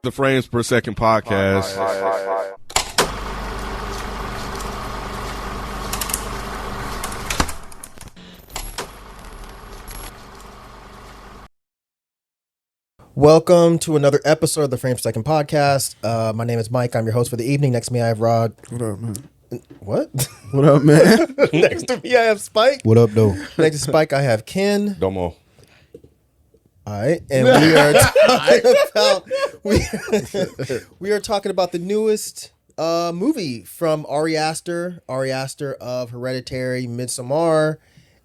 the Frames Per Second podcast. Welcome to another episode of the Frames Per Second podcast. My name is Mike. I'm your host for the evening. Next to me, I have Rod. What up, man? What? What up, man? Next to me, I have Spike. What up, though? Next to Spike, I have Ken. Domo. All right, and we are we are talking about the newest movie from Ari Aster. Ari Aster of Hereditary, Midsommar,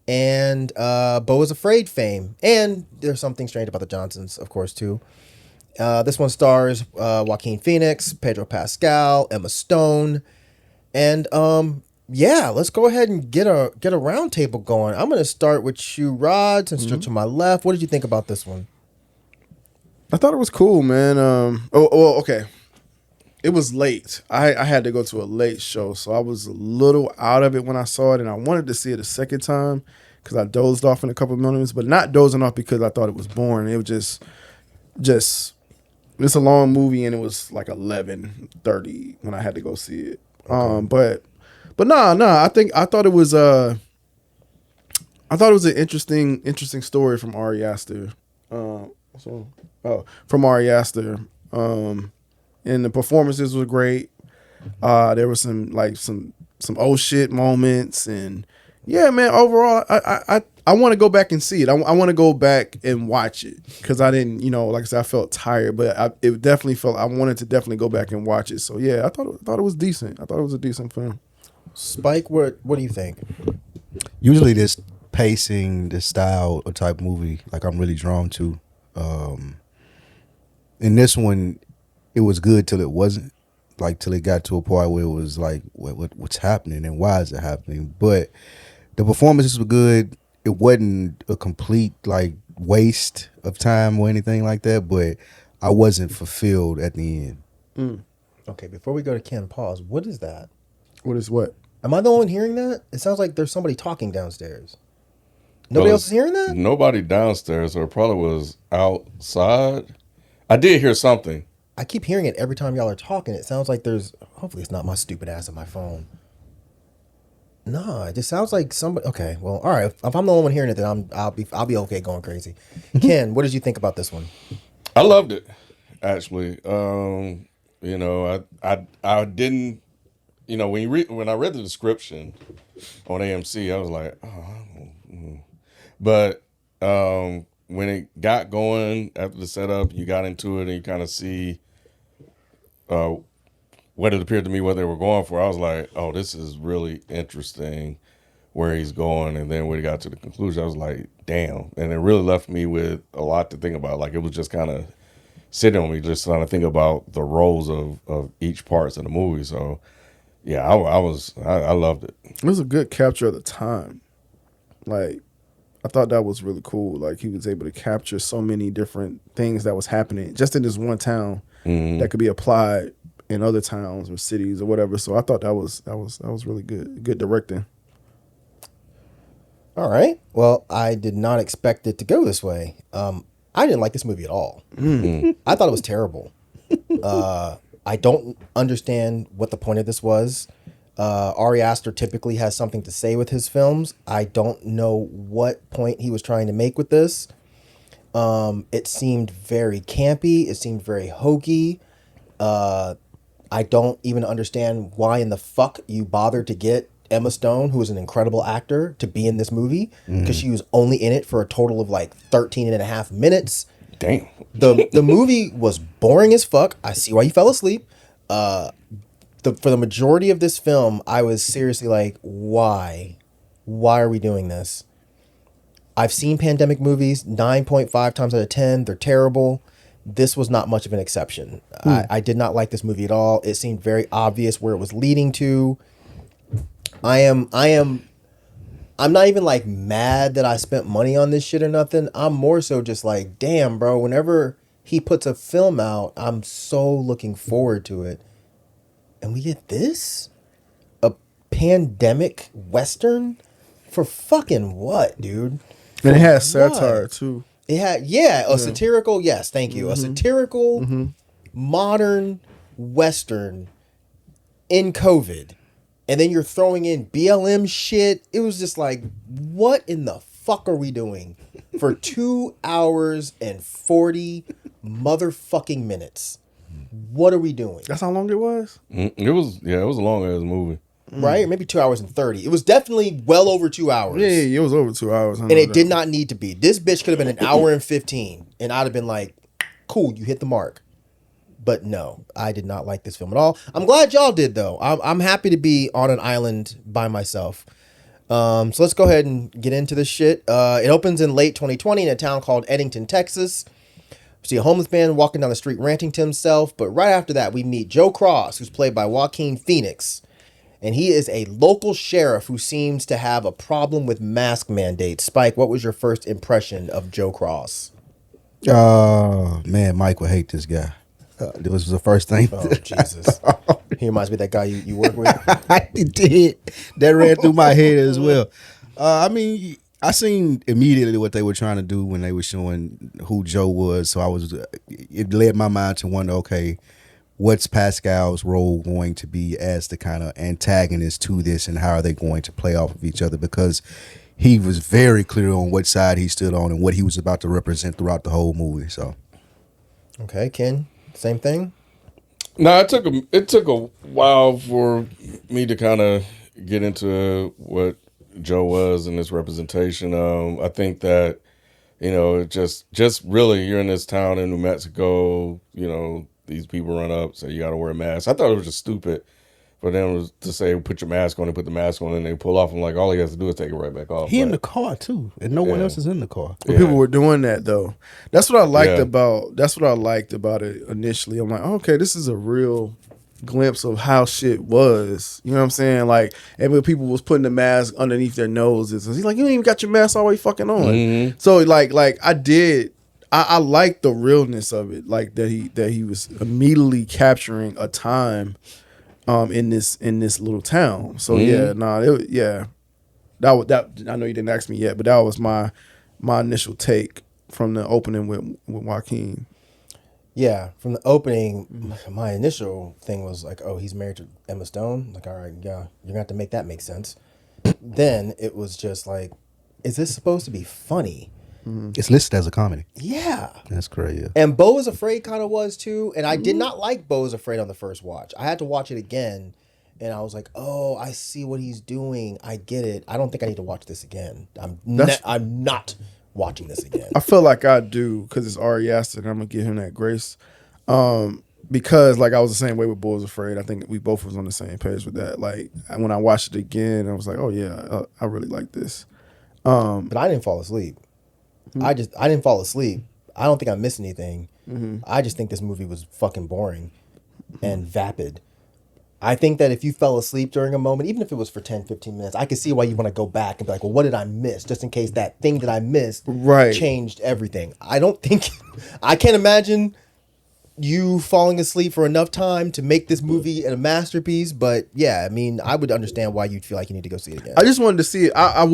and Beau is Afraid fame. And there's something strange about the Johnsons, of course, too. This one stars Joaquin Phoenix, Pedro Pascal, Emma Stone, and yeah, let's go ahead and get a roundtable going. I'm going to start with you, Rod, since you're to my left. What did you think about this one? I thought it was cool, man. Okay. It was late. I had to go to a late show, so I was a little out of it when I saw it, and I wanted to see it a second time because I dozed off in a couple of moments, but not dozing off because I thought it was boring. It was just it's a long movie, and it was like 11:30 when I had to go see it. Okay. But I thought it was an interesting story from Ari Aster. From Ari Aster. And the performances were great. There was some oh shit moments, and yeah, man. Overall, I want to go back and see it. I want to go back and watch it because I didn't, like I said, I felt tired, but it definitely felt I wanted to definitely go back and watch it. So yeah, I thought it was decent. I thought it was a decent film. Spike, what do you think? Usually this pacing, this style or type movie, like I'm really drawn to. In this one, it was good till it wasn't, like till it got to a point where it was like, what's happening and why is it happening? But the performances were good. It wasn't a complete like waste of time or anything like that, but I wasn't fulfilled at the end. Okay, before we go to Ken, pause. What is that? What is what? Am I the only one hearing that? It sounds like there's somebody talking downstairs. Nobody else is hearing that? Nobody downstairs, or it probably was outside. I did hear something. I keep hearing it every time y'all are talking. It sounds like there's. Hopefully, it's not my stupid ass on my phone. No, it just sounds like somebody. Okay, well, all right. If I'm the only one hearing it, then I'll be okay going crazy. Ken, what did you think about this one? I loved it, actually. I didn't. When I read the description on AMC, I was like, but when it got going after the setup, you got into it and you kind of see what it appeared to me what they were going for. I was like, oh, this is really interesting where he's going. And then when it got to the conclusion, I was like, damn. And it really left me with a lot to think about. Like, it was just kind of sitting on me, just trying to think about the roles of each parts of the movie. So yeah, I loved it. It was a good capture of the time. Like, I thought that was really cool. Like, he was able to capture so many different things that was happening just in this one town that could be applied in other towns or cities or whatever. So I thought that was really good. Good directing. All right. Well, I did not expect it to go this way. I didn't like this movie at all. I thought it was terrible. I don't understand what the point of this was. Ari Aster typically has something to say with his films. I don't know what point he was trying to make with this. It seemed very campy. It seemed very hokey. I don't even understand why in the fuck you bothered to get Emma Stone, who is an incredible actor, to be in this movie, because she was only in it for a total of like 13 and a half minutes. Damn. The movie was boring as fuck. I see why you fell asleep. For the majority of this film, I was seriously like, why? Why are we doing this? I've seen pandemic movies 9.5 times out of 10. They're terrible. This was not much of an exception. I did not like this movie at all. It seemed very obvious where it was leading to. I'm not even like mad that I spent money on this shit or nothing. I'm more so just like, damn, bro, whenever he puts a film out, I'm so looking forward to it. And we get this? A pandemic Western? For fucking what, dude? And it has satire too. It had, a satirical, yes, thank you. A satirical modern Western in COVID, and then you're throwing in BLM shit. It was just like, what in the fuck are we doing for 2 hours and 40 motherfucking minutes? What are we doing? That's how long it was? It was a long ass movie. Right? Maybe 2 hours and 30. It was definitely well over 2 hours. Yeah, it was over 2 hours. And it did not need to be. This bitch could have been an hour and 15, and I'd have been like, cool, you hit the mark. But no, I did not like this film at all. I'm glad y'all did, though. I'm happy to be on an island by myself. So let's go ahead and get into this shit. It opens in late 2020 in a town called Eddington, Texas. We see a homeless man walking down the street ranting to himself. But right after that, we meet Joe Cross, who's played by Joaquin Phoenix. And he is a local sheriff who seems to have a problem with mask mandates. Spike, what was your first impression of Joe Cross? Man, Mike would hate this guy. This was the first thing. Oh, Jesus. He reminds me of that guy you work with. I did. That ran through my head as well. I mean, I seen immediately what they were trying to do when they were showing who Joe was. So it led my mind to wonder, okay, what's Pascal's role going to be as the kind of antagonist to this, and how are they going to play off of each other? Because he was very clear on what side he stood on and what he was about to represent throughout the whole movie. So, Okay, Ken, same thing? No, it took a while for me to kind of get into what Joe was in this representation. I think that, just really, you're in this town in New Mexico, these people run up, say you got to wear a mask. I thought it was just stupid for them to say, put your mask on, and put the mask on, and they pull off. I'm like, all he has to do is take it right back off. he in the car too, and no one else is in the car. But people were doing that though. That's what I liked about it initially. I'm like, okay, this is a real glimpse of how shit was. You know what I'm saying? Like, and when people was putting the mask underneath their noses, he's like, you ain't even got your mask all the way fucking on. Mm-hmm. So like I like the realness of it, like that he was immediately capturing a time in this little town. So that I know you didn't ask me yet, but that was my initial take from the opening with Joaquin. Yeah, from the opening, my initial thing was like, oh, he's married to Emma Stone. Like, all right, yeah, you're going to have to make that make sense. Then it was just like, is this supposed to be funny? It's listed as a comedy. Yeah. That's crazy. And Beau is Afraid kind of was too. And I did not like Beau is Afraid on the first watch. I had to watch it again. And I was like, oh, I see what he's doing. I get it. I don't think I need to watch this again. I'm not watching this again. I feel like I do, because it's Ari Aster, and I'm going to give him that grace. Because like I was the same way with Beau is Afraid. I think we both was on the same page with that. Like when I watched it again, I was like, oh yeah, I really like this. But I didn't fall asleep. I didn't fall asleep. I don't think I missed anything. I just think this movie was fucking boring and vapid. I think that if you fell asleep during a moment, even if it was for 10, 15 minutes, I could see why you want to go back and be like, well, what did I miss? Just in case that thing that I missed changed everything. I can't imagine you falling asleep for enough time to make this movie a masterpiece. But yeah, I mean, I would understand why you'd feel like you need to go see it again. I just wanted to see it. I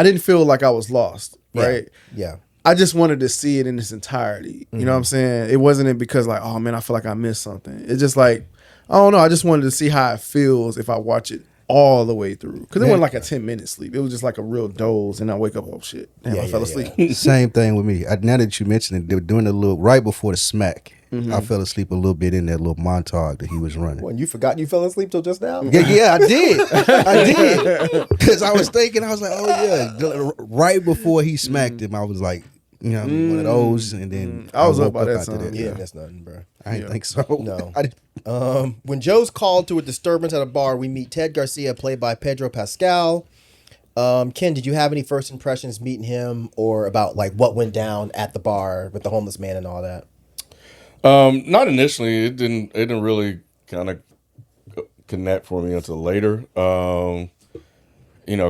didn't feel like I was lost, right? Yeah. I just wanted to see it in its entirety. You know what I'm saying? It wasn't because like, oh man, I feel like I missed something. It's just like, I don't know. I just wanted to see how it feels if I watch it all the way through. Because it wasn't like a 10-minute sleep. It was just like a real doze, and I wake up, oh shit, damn, I fell asleep. Same thing with me. Now that you mentioned it, they were doing a little right before the smack. I fell asleep a little bit in that little montage that he was running. Well, you forgot you fell asleep till just now? Yeah, I did. I did. Because I was thinking, I was like, oh yeah. Right before he smacked him, I was like, one of those. And then I was up by woke that after time. Yeah, that's nothing, bro. I didn't think so. No. When Joe's called to a disturbance at a bar, we meet Ted Garcia, played by Pedro Pascal. Ken, did you have any first impressions meeting him, or about like what went down at the bar with the homeless man and all that? Not initially. It didn't really kind of connect for me until later. But it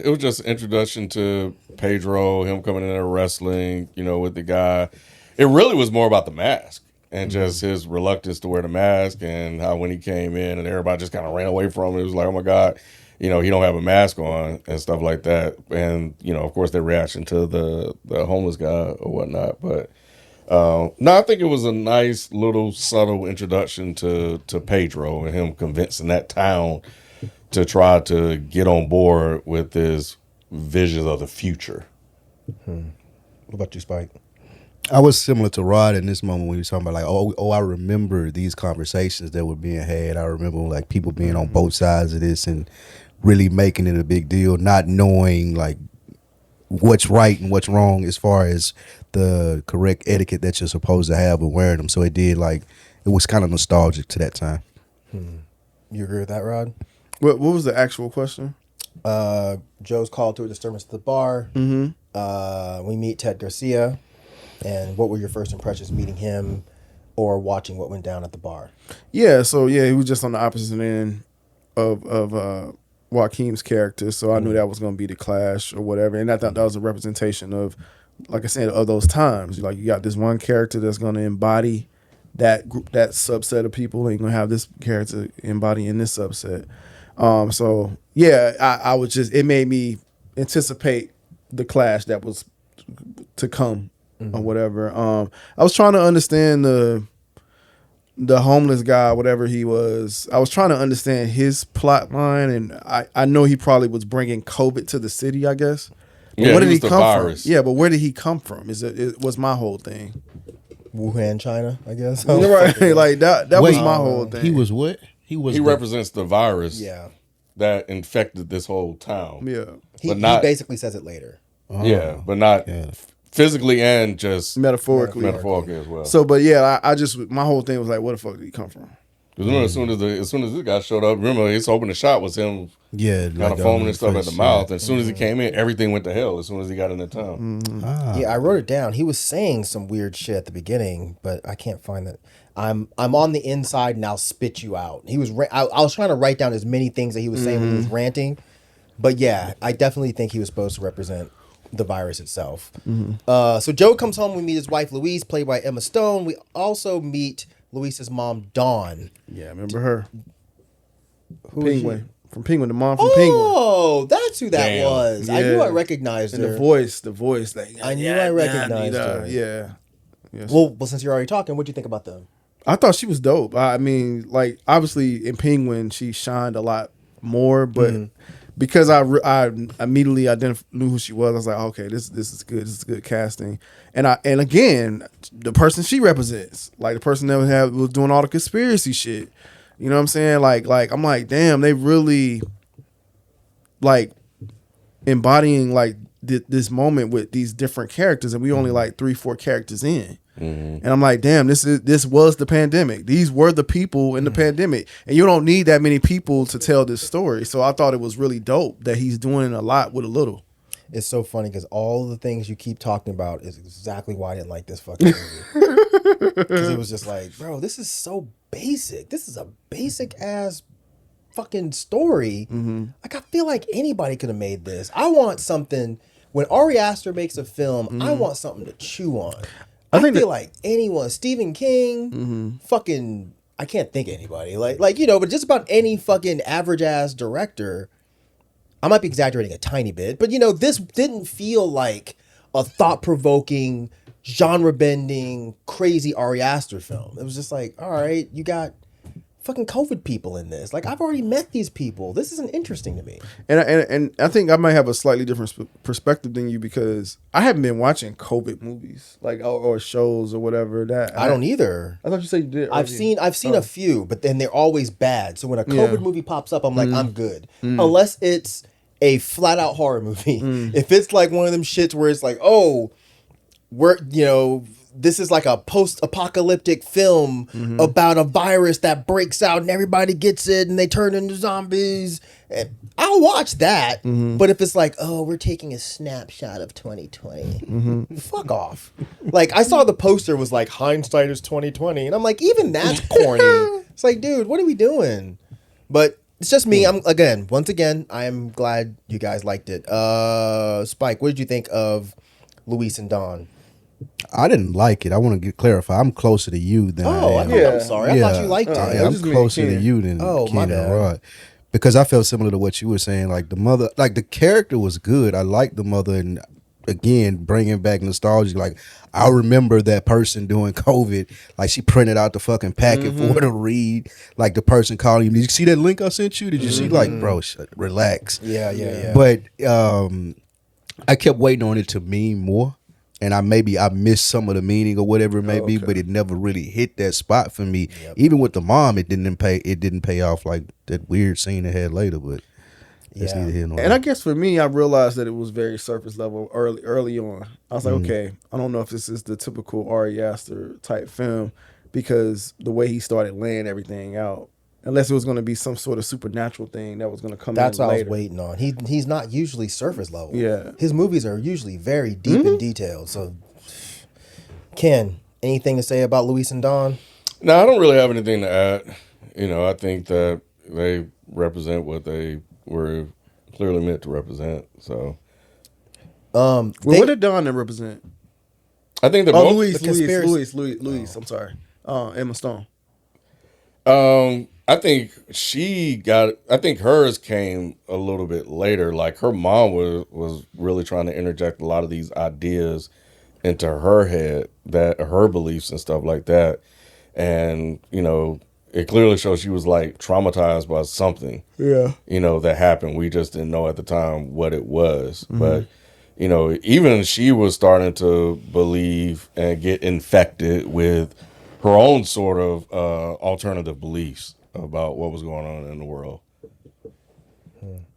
was just an introduction to Pedro, him coming in there wrestling, with the guy. It really was more about the mask and just his reluctance to wear the mask, and how when he came in and everybody just kind of ran away from him, it was like, oh my God, he don't have a mask on and stuff like that. And, of course, their reaction to the homeless guy or whatnot. But No, I think it was a nice little subtle introduction to Pedro and him convincing that town to try to get on board with his visions of the future. What about you, Spike? I was similar to Rod in this moment when he was talking about like, oh, I remember these conversations that were being had. I remember like people being on both sides of this and really making it a big deal, not knowing like what's right and what's wrong as far as the correct etiquette that you're supposed to have when wearing them. So it was kind of nostalgic to that time. You agree with that, Rod? What was the actual question? Joe's called to a disturbance at the bar. We meet Ted Garcia. And what were your first impressions meeting him or watching what went down at the bar? Yeah, so he was just on the opposite end of Joaquin's character, so I knew that was going to be the clash or whatever, and I thought that was a representation of, like I said, of those times. Like, you got this one character that's going to embody that group, that subset of people, and you're going to have this character embodying this subset. So yeah, I was just, it made me anticipate the clash that was to come. Or whatever. I was trying to understand the homeless guy, whatever he was. I was trying to understand his plot line, and I know he probably was bringing COVID to the city, I guess. But where did he come from? Yeah, but where did he come from? It was my whole thing. Wuhan, China, I guess. Right, like that was my whole thing. He was what? He represents the virus. Yeah. That infected this whole town. Yeah, he basically says it later. Yeah, but not. Yeah. Physically and just metaphorically as well. So, but yeah, I just, my whole thing was like, where the fuck did he come from? Because as soon as this guy showed up, remember his opening shot was him, kind of foaming and stuff at the mouth. And as soon as he came in, everything went to hell. As soon as he got into town. Yeah, I wrote it down. He was saying some weird shit at the beginning, but I can't find that. I'm on the inside and I'll spit you out. He was. I was trying to write down as many things that he was saying when he was ranting, but yeah, I definitely think he was supposed to represent the virus itself. So Joe comes home. We meet his wife Louise, played by Emma Stone. We also meet Louise's mom, Dawn. Yeah, I remember her. Penguin. From Penguin, the mom from Penguin. Oh, that's who that was. Yeah. I knew I recognized her. The voice. Like, I knew I recognized her. Yeah. Yes. Well, since you're already talking, what do you think about them? I thought she was dope. I mean, like, obviously in Penguin she shined a lot more, but because I immediately knew who she was, I was like, okay, this is good. This is good casting. And again, the person she represents, like the person that was doing all the conspiracy shit. You know what I'm saying? Like I'm like, damn, they really like embodying like this moment with these different characters, and we only like 3-4 characters in. And I'm like, damn, this was the pandemic. These were the people in the pandemic, and you don't need that many people to tell this story. So I thought it was really dope that he's doing a lot with a little. It's so funny because all the things you keep talking about is exactly why I didn't like this fucking movie. Because it was just like, bro, this is so basic. This is a basic ass fucking story. Like, I feel like anybody could have made this. I want something. When Ari Aster makes a film, I want something to chew on. I feel like anyone, Stephen King, fucking, I can't think of anybody. Like you know, but just about any fucking average ass director. I might be exaggerating a tiny bit, but you know, this didn't feel like a thought-provoking, genre-bending, crazy Ari Aster film. It was just like, all right, you got fucking COVID people in this. Like, I've already met these people. This isn't interesting to me. And I think I might have a slightly different perspective than you, because I haven't been watching COVID movies, like or shows or whatever. That I don't either. I thought you said you did. I've seen a few, but then they're always bad. So when a COVID movie pops up, I'm like, I'm good, unless it's a flat out horror movie. If it's like one of them shits where it's like, oh, this is like a post-apocalyptic film about a virus that breaks out and everybody gets it and they turn into zombies, I'll watch that. But if it's like, oh, we're taking a snapshot of 2020, fuck off. Like, I saw the poster was like, hindsight is 2020, and I'm like, even that's corny. It's like, dude, what are we doing? But it's just me. Once again, I am glad you guys liked it. Spike, what did you think of Louise and Dawn? I didn't like it. I want to clarify. I'm closer to you than I am. I'm sorry. I thought you liked it. I'm closer to you than Ken and Rod. Because I felt similar to what you were saying. Like the mother, like the character was good. I liked the mother, and again, bringing back nostalgia. Like, I remember that person doing COVID. Like, she printed out the fucking packet for her to read. Like, the person calling you, did you see that link I sent you? Did you see? Like, bro, relax. Yeah. But I kept waiting on it to mean more. And I missed some of the meaning or whatever it may be, but it never really hit that spot for me. Yep. Even with the mom, it didn't pay off like that weird scene it had later. But that's neither here nor there. And I guess for me, I realized that it was very surface level early on. I was like, okay, I don't know if this is the typical Ari Aster type film because the way he started laying everything out. Unless it was going to be some sort of supernatural thing that was going to come That's in later. what I was waiting on. He's not usually surface level. Yeah. His movies are usually very deep in detail. So, Ken, anything to say about Louise and Dawn? No, I don't really have anything to add. I think that they represent what they were clearly meant to represent. So, what did Dawn represent? I think Louise. I'm sorry. Emma Stone. I think I think hers came a little bit later. Like her mom was really trying to interject a lot of these ideas into her head, that her beliefs and stuff like that. And, it clearly shows she was like traumatized by something, that happened. We just didn't know at the time what it was. But, even she was starting to believe and get infected with her own sort of alternative beliefs about what was going on in the world.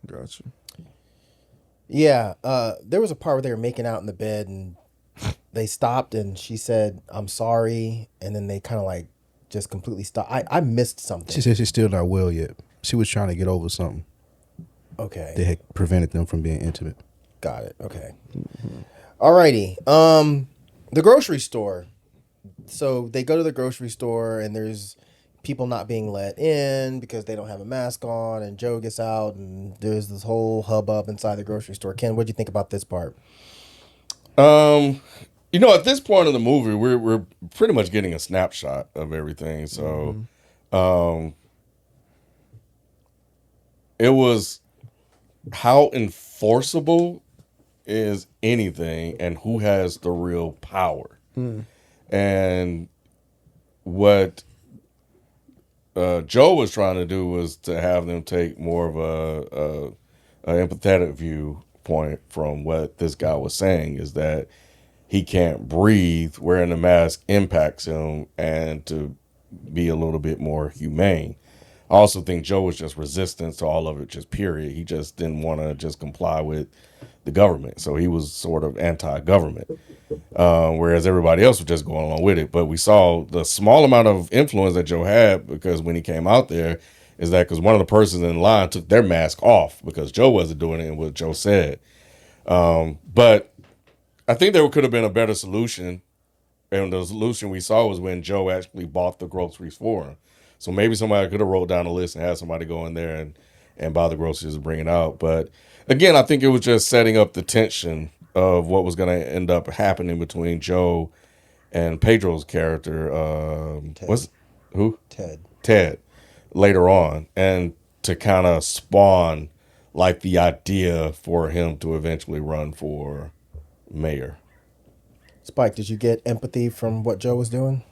Gotcha. Yeah, there was a part where they were making out in the bed and they stopped and she said, "I'm sorry," and then they kind of like just completely stopped. I missed something. She said she's still not well yet. She was trying to get over something. Okay. That had prevented them from being intimate. Got it. Okay. Alrighty. The grocery store. So they go to the grocery store and there's people not being let in because they don't have a mask on, and Joe gets out and there's this whole hubbub inside the grocery store. Ken, what do you think about this part? At this point in the movie, we're pretty much getting a snapshot of everything. So, it was how enforceable is anything and who has the real power. And what Joe was trying to do was to have them take more of a empathetic viewpoint from what this guy was saying, is that he can't breathe, wearing the mask impacts him, and to be a little bit more humane. I also think Joe was just resistant to all of it, just period. He just didn't want to just comply with the government. So he was sort of anti-government, whereas everybody else was just going along with it. But we saw the small amount of influence that Joe had, because when he came out there, is that because one of the persons in line took their mask off because Joe wasn't doing it and what Joe said. But I think there could have been a better solution. And the solution we saw was when Joe actually bought the groceries for him. So maybe somebody could have wrote down a list and had somebody go in there and buy the groceries and bring it out. But again, I think it was just setting up the tension of what was going to end up happening between Joe and Pedro's character. Ted, later on. And to kind of spawn like the idea for him to eventually run for mayor. Spike, did you get empathy from what Joe was doing?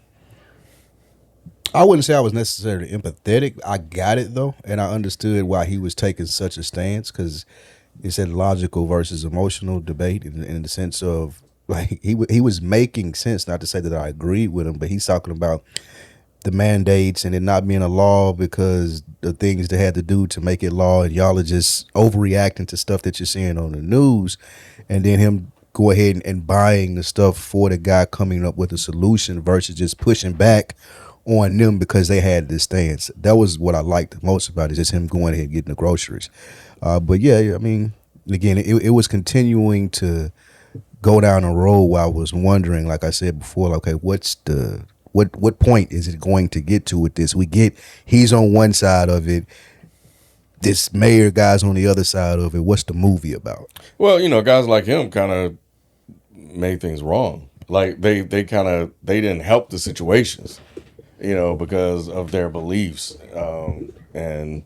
I wouldn't say I was necessarily empathetic. I got it though, and I understood why he was taking such a stance, because it's a logical versus emotional debate in the sense of, like, he was making sense. Not to say that I agreed with him, but he's talking about the mandates and it not being a law because the things they had to do to make it law, and y'all are just overreacting to stuff that you're seeing on the news, and then him go ahead and buying the stuff for the guy coming up with a solution versus just pushing back on them because they had this stance. That was what I liked most about it, just him going ahead and getting the groceries. But yeah, I mean, again, it was continuing to go down a road where I was wondering, like I said before, okay, what point is it going to get to with this? He's on one side of it, this mayor guy's on the other side of it. What's the movie about? Well, guys like him kind of made things wrong. Like they didn't help the situations, because of their beliefs. And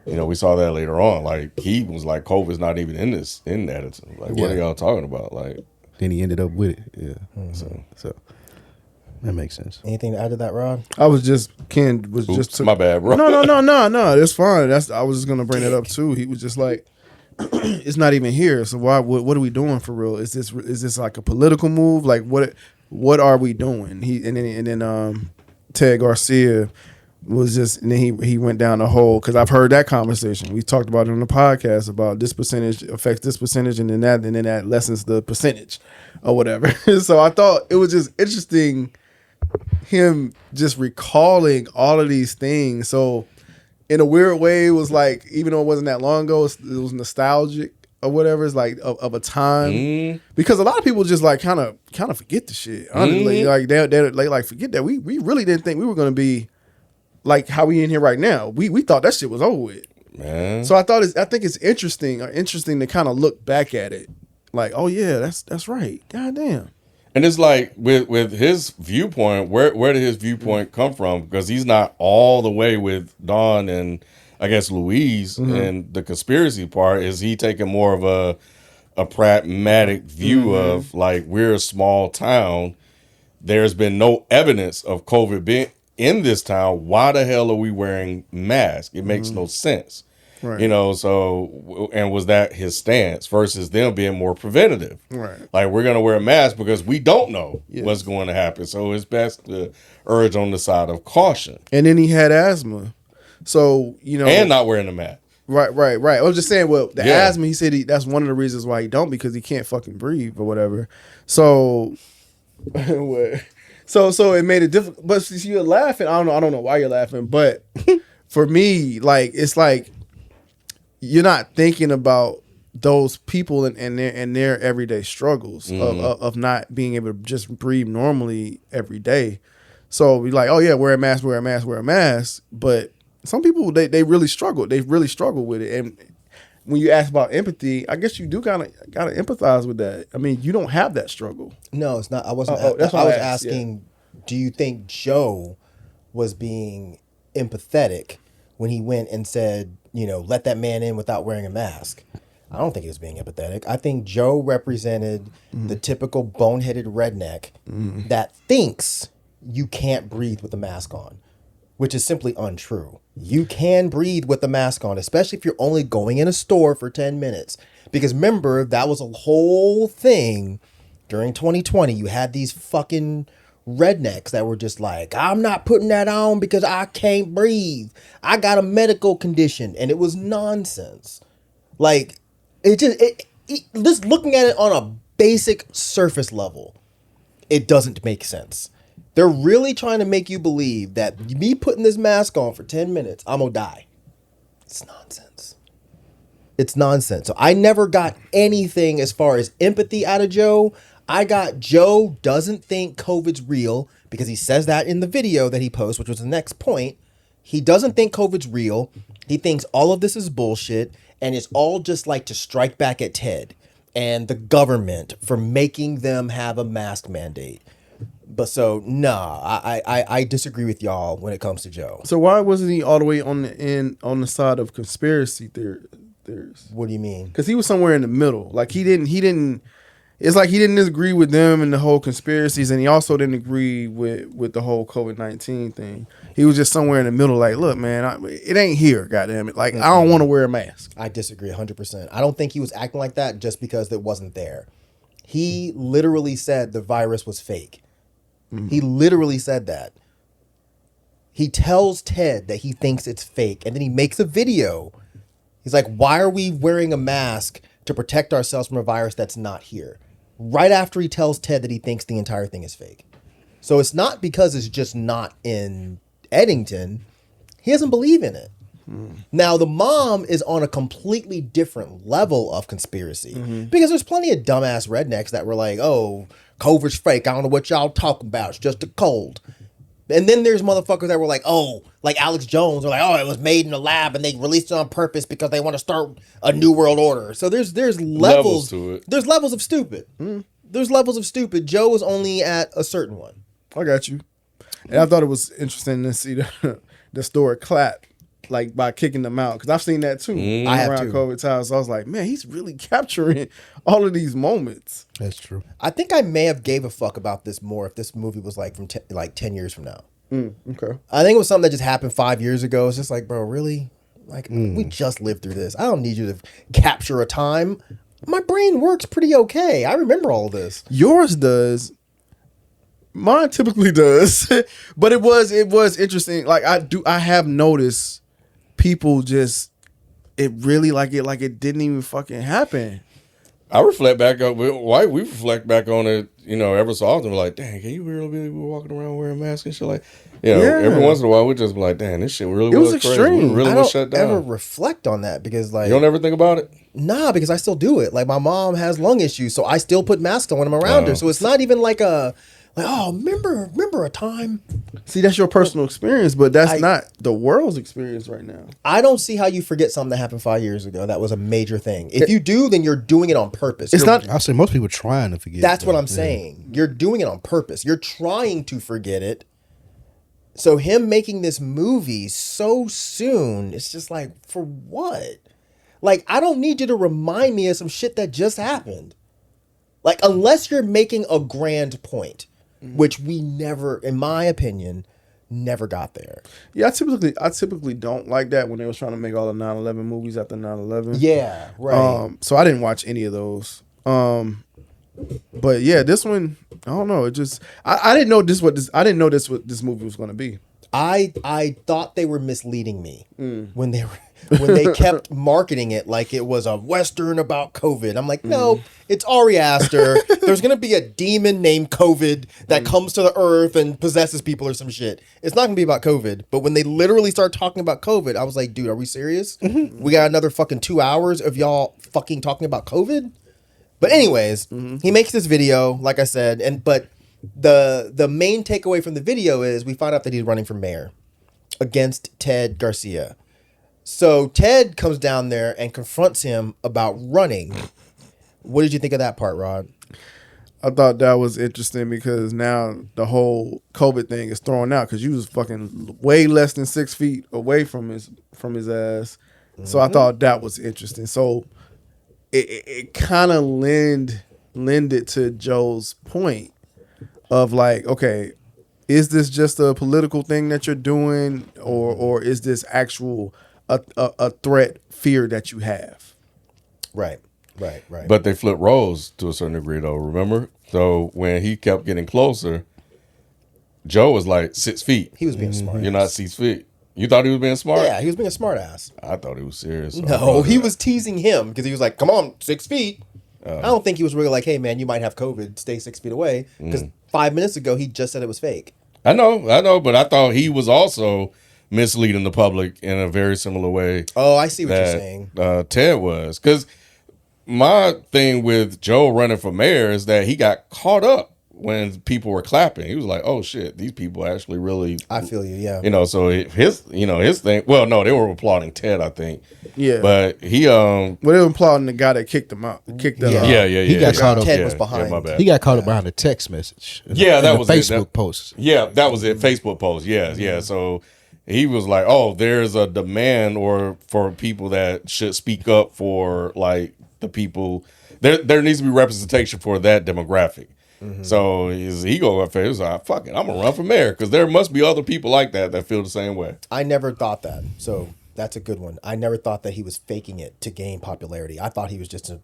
we saw that later on. Like he was like, COVID's not even in Eddington. Like, what are y'all talking about? Like, then he ended up with it. Yeah. So that makes sense. Anything to add to that, Rod? Ken was oops, just my bad, bro. No. That's fine. I was just gonna bring it up too. He was just like, it's not even here. So why? What are we doing for real? Is this like a political move? Like what are we doing? And then Ted Garcia was just, and then he went down the hole, because I've heard that conversation. We talked about it on the podcast about this percentage affects this percentage, and then that lessens the percentage or whatever. So I thought it was just interesting, him just recalling all of these things. So in a weird way, it was like, even though it wasn't that long ago, it was nostalgic or whatever. It's like of a time, because a lot of people just like kind of forget the shit. Honestly, like they like forget that we really didn't think we were gonna be like how we in here right now. We thought that shit was over with, Man. So I think it's interesting to kind of look back at it, like, oh yeah, that's right. God damn. And it's like with his viewpoint, where did his viewpoint come from? Because he's not all the way with Don and I guess Louise, and the conspiracy part is he taking more of a pragmatic view of like, we're a small town. There's been no evidence of COVID being in this town. Why the hell are we wearing masks? It makes no sense. Right. So, and was that his stance versus them being more preventative? Right. Like, we're going to wear a mask because we don't know what's going to happen. So it's best to urge on the side of caution. And then he had asthma. So, and not wearing a mask. Right. I was just saying, well, the asthma, he said that's one of the reasons why he don't, because he can't fucking breathe or whatever. So, so it made it difficult. But see, you're laughing. I don't know why you're laughing, but for me, like, it's like, you're not thinking about those people and their everyday struggles of not being able to just breathe normally every day. So we like, oh yeah, wear a mask. But some people, they really struggle. They really struggle with it. And when you ask about empathy, I guess you do gotta empathize with that. I mean, you don't have that struggle. No, it's not. I wasn't. That's what I was I asked, asking, do you think Joe was being empathetic when he went and said, let that man in without wearing a mask? I don't think he was being empathetic. I think Joe represented the typical boneheaded redneck that thinks you can't breathe with a mask on, which is simply untrue. You can breathe with a mask on, especially if you're only going in a store for 10 minutes. Because remember, that was a whole thing during 2020. You had these fucking rednecks that were just like, I'm not putting that on because I can't breathe. I got a medical condition. And it was nonsense. Like, just looking at it on a basic surface level, it doesn't make sense. They're really trying to make you believe that me putting this mask on for 10 minutes, I'm gonna die. It's nonsense. So I never got anything as far as empathy out of Joe. I got Joe doesn't think COVID's real, because he says that in the video that he posts, which was the next point. He doesn't think COVID's real. He thinks all of this is bullshit, and it's all just like to strike back at Ted and the government for making them have a mask mandate. But so, I disagree with y'all when it comes to Joe. So why wasn't he all the way on the side of conspiracy theories? What do you mean? Because he was somewhere in the middle. Like he didn't. It's like he didn't agree with them and the whole conspiracies, and he also didn't agree with the whole COVID-19 thing. He was just somewhere in the middle. Like, look, man, it ain't here. Goddamn it! Like, I don't want to wear a mask. I disagree 100%. I don't think he was acting like that just because it wasn't there. He literally said the virus was fake. He literally said that. He tells Ted that he thinks it's fake, and then he makes a video. He's like, why are we wearing a mask to protect ourselves from a virus that's not here? Right after he tells Ted that he thinks the entire thing is fake. So it's not because it's just not in Eddington. He doesn't believe in it. Now, the mom is on a completely different level of conspiracy, because there's plenty of dumbass rednecks that were like, oh, COVID's fake. I don't know what y'all talking about. It's just a cold. And then there's motherfuckers that were like, oh, like Alex Jones, were like, oh, it was made in a lab and they released it on purpose because they want to start a new world order. So there's levels to it. There's levels of stupid. There's levels of stupid. Joe is only at a certain one. I got you. And I thought it was interesting to see the store clap like by kicking them out, because I've seen that too I have around too. COVID times. So I was like, man, he's really capturing all of these moments. That's true. I think I may have gave a fuck about this more if this movie was like from 10 years from now. Okay. I think it was something that just happened 5 years ago. It's just like, bro, really? Like, we just lived through this. I don't need you to capture a time. My brain works pretty okay. I remember all of this. Yours does. Mine typically does. But it was interesting. Like I have noticed people just it really like it didn't even fucking happen. I reflect back on we reflect back on it, every so often. We're like, dang, can you really be walking around wearing masks and shit like, every once in a while we just be like, dang, this shit really was crazy. extreme. We really I was don't shut down. ever reflect on that because, like, You don't ever think about it? nah, because I still do it. Like, my mom has lung issues, so I still put masks on when I'm around her. So it's not even like oh, remember a time? See, that's your personal experience, but that's not the world's experience right now. I don't see how you forget something that happened 5 years ago. That was a major thing. If you do, then you're doing it on purpose. It's not. I say most people trying to forget. That's though. what I'm saying. You're doing it on purpose. You're trying to forget it. So him making this movie so soon, it's just like, for what? Like, I don't need you to remind me of some shit that just happened. Like, unless you're making a grand point, which we never, in my opinion, never got there. Yeah, I typically don't like that when they was trying to make all the 9/11 movies after 9/11. Yeah, right. So I didn't watch any of those. But yeah, this one, I don't know. It just I didn't know this what this movie was going to be. I thought they were misleading me when they kept marketing it like it was a Western about COVID. I'm like, no, it's Ari Aster. There's going to be a demon named COVID that comes to the earth and possesses people or some shit. It's not going to be about COVID. But when they literally start talking about COVID, I was like, dude, are we serious? We got another fucking 2 hours of y'all fucking talking about COVID? But anyways, he makes this video, like I said, but the main takeaway from the video is we find out that he's running for mayor against Ted Garcia. So Ted comes down there and confronts him about running. What did you think of that part, Rod? I thought that was interesting because now the whole COVID thing is thrown out because you was fucking way less than 6 feet away from his ass. So I thought that was interesting. So it kind of lended to Joe's point of like, okay, is this just a political thing that you're doing, or is this actual a threat, fear that you have? Right. But they flipped roles to a certain degree, though. Remember? So when he kept getting closer, Joe was like 6 feet. He was being smart. You're not 6 feet. You thought he was being smart? Yeah, he was being a smart ass. I thought he was serious. No, he was teasing him because he was like, come on, 6 feet. I don't think he was really like, hey, man, you might have COVID. Stay 6 feet away. Because 5 minutes ago, he just said it was fake. I know, but I thought he was also misleading the public in a very similar way. Oh, I see what you're saying. Ted was. Because my thing with Joe running for mayor is that he got caught up when people were clapping. He was like, oh, shit, these people actually really... I feel you, yeah. So his thing... Well, no, they were applauding Ted, I think. Yeah. But he... Well, they were applauding the guy that kicked them out. Yeah. He got caught up. Ted was behind. my bad. He got caught up behind a text message. Yeah, that was Facebook post. Yeah, that was it. Facebook post. Yeah. So he was like, "Oh, there's a demand for people that should speak up for like the people. There needs to be representation for that demographic." So his ego up there, he was like, "Fuck it, I'm gonna run for mayor because there must be other people like that feel the same way." I never thought that. So that's a good one. I never thought that he was faking it to gain popularity. I thought he was just a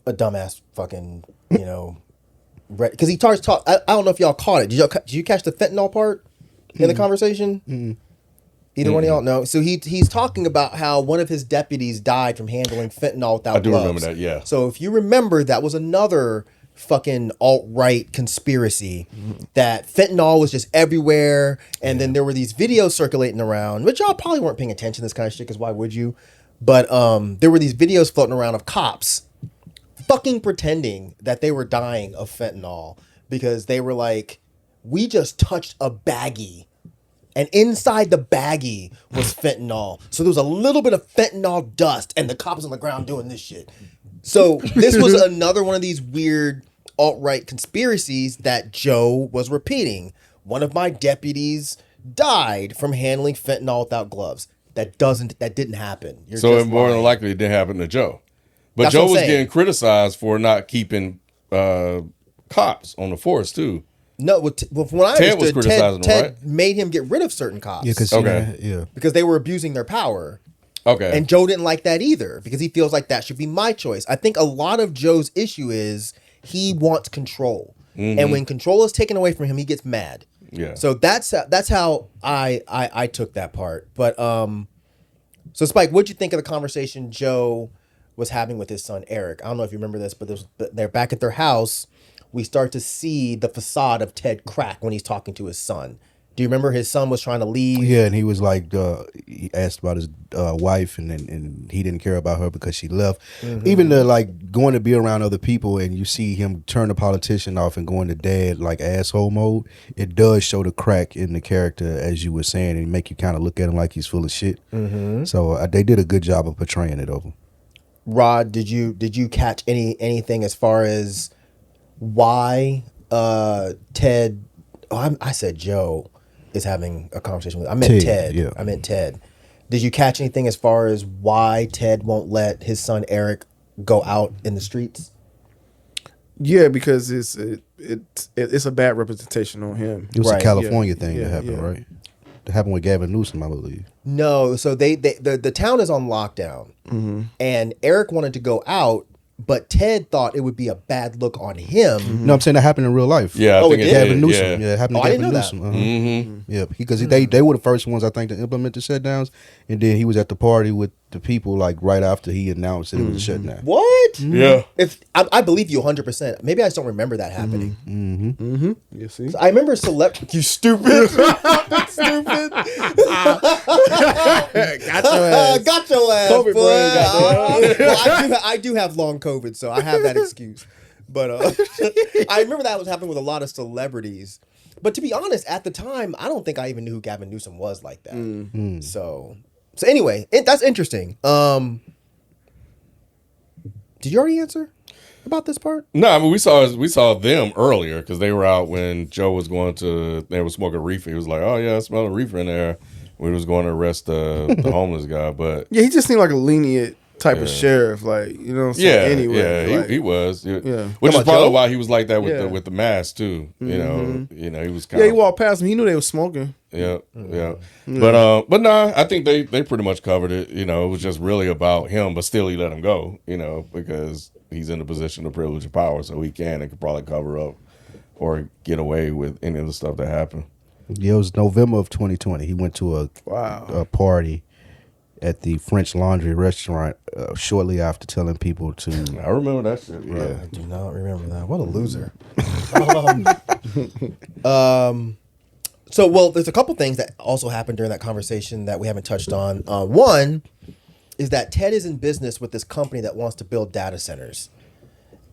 dumbass fucking, because he starts talk. I don't know if y'all caught it. Did you catch the fentanyl part in the conversation? Either one of y'all? No. So he's talking about how one of his deputies died from handling fentanyl without I do gloves. remember that. Yeah. So if you remember, that was another fucking alt-right conspiracy that fentanyl was just everywhere, and then there were these videos circulating around, which y'all probably weren't paying attention to this kind of shit because why would you? But there were these videos floating around of cops fucking pretending that they were dying of fentanyl because they were like, we just touched a baggie and inside the baggie was fentanyl. So there was a little bit of fentanyl dust and the cops on the ground doing this shit. So this was another one of these weird alt-right conspiracies that Joe was repeating. One of my deputies died from handling fentanyl without gloves. that didn't happen. You're So just it more than lying. likely it didn't happen to Joe. But That's Joe what I'm was saying. getting criticized for not keeping cops on the force too. No, from what I Ted was understood, criticizing him, Ted right? made him get rid of certain cops. Yeah, because Okay. because they were abusing their power. Okay. And Joe didn't like that either because he feels like that should be my choice. I think a lot of Joe's issue is he wants control. And when control is taken away from him, he gets mad. Yeah. So that's how I took that part. But so Spike, what'd you think of the conversation Joe was having with his son Eric? I don't know if you remember this, but they're back at their house. We start to see the facade of Ted crack when he's talking to his son. Do you remember his son was trying to leave? Yeah, and he was like, he asked about his wife, and he didn't care about her because she left. Even the like going to be around other people, and you see him turn the politician off and go into dad like asshole mode. It does show the crack in the character, as you were saying, and make you kind of look at him like he's full of shit. So they did a good job of portraying it over. Rod, did you catch anything as far as why Ted? Oh, I said Joe is having a conversation with. I meant Ted. Yeah. I meant Ted. Did you catch anything as far as why Ted won't let his son Eric go out in the streets? Yeah, because it's a bad representation on him. It was Right. a California Yeah, thing that yeah, happened, yeah. right? That happened with Gavin Newsom, I believe. No. So the town is on lockdown, and Eric wanted to go out, but Ted thought it would be a bad look on him. No, I'm saying that happened in real life. Yeah, I Oh, think it it did? Gavin did. Newsom. Yeah. Yeah, it happened Oh, to I Gavin didn't know that. Newsom. Yeah, because they were the first ones, I think, to implement the shutdowns, and then he was at the party with the people like right after he announced that it was a shutdown. What? Yeah. If I believe you 100%. Maybe I just don't remember that happening. You see? I remember You stupid. Stupid. Got your ass. Got your ass. COVID boy. brain, goddamn. Well, I do have long COVID, so I have that excuse. But I remember that was happening with a lot of celebrities. But to be honest, at the time, I don't think I even knew who Gavin Newsom was like that. So anyway, that's interesting. Did you already answer about this part? No, I mean we saw them earlier because they were out when Joe was going to. They were smoking reefer. He was like, "Oh yeah, I smell a reefer in there." We was going to arrest the homeless guy, but Yeah, he just seemed like a lenient type of sheriff, like, you know what I'm saying? Anyway, yeah, like, he was. Yeah. Which is Come on, probably Joe? why he was like that with Yeah. the mask too. You know, he was kind yeah, of. he walked past him. He knew they was smoking. Yeah, yeah. But no, I think they pretty much covered it. You know, it was just really about him, but still he let him go. You know, because he's in a position of privilege and power, so he could probably cover up or get away with any of the stuff that happened. Yeah, it was November of 2020. He went to a party at the French Laundry restaurant shortly after telling people to. I remember that shit. Right? I do not remember that. What a loser. So, well, there's a couple things that also happened during that conversation that we haven't touched on. One is that Ted is in business with this company that wants to build data centers.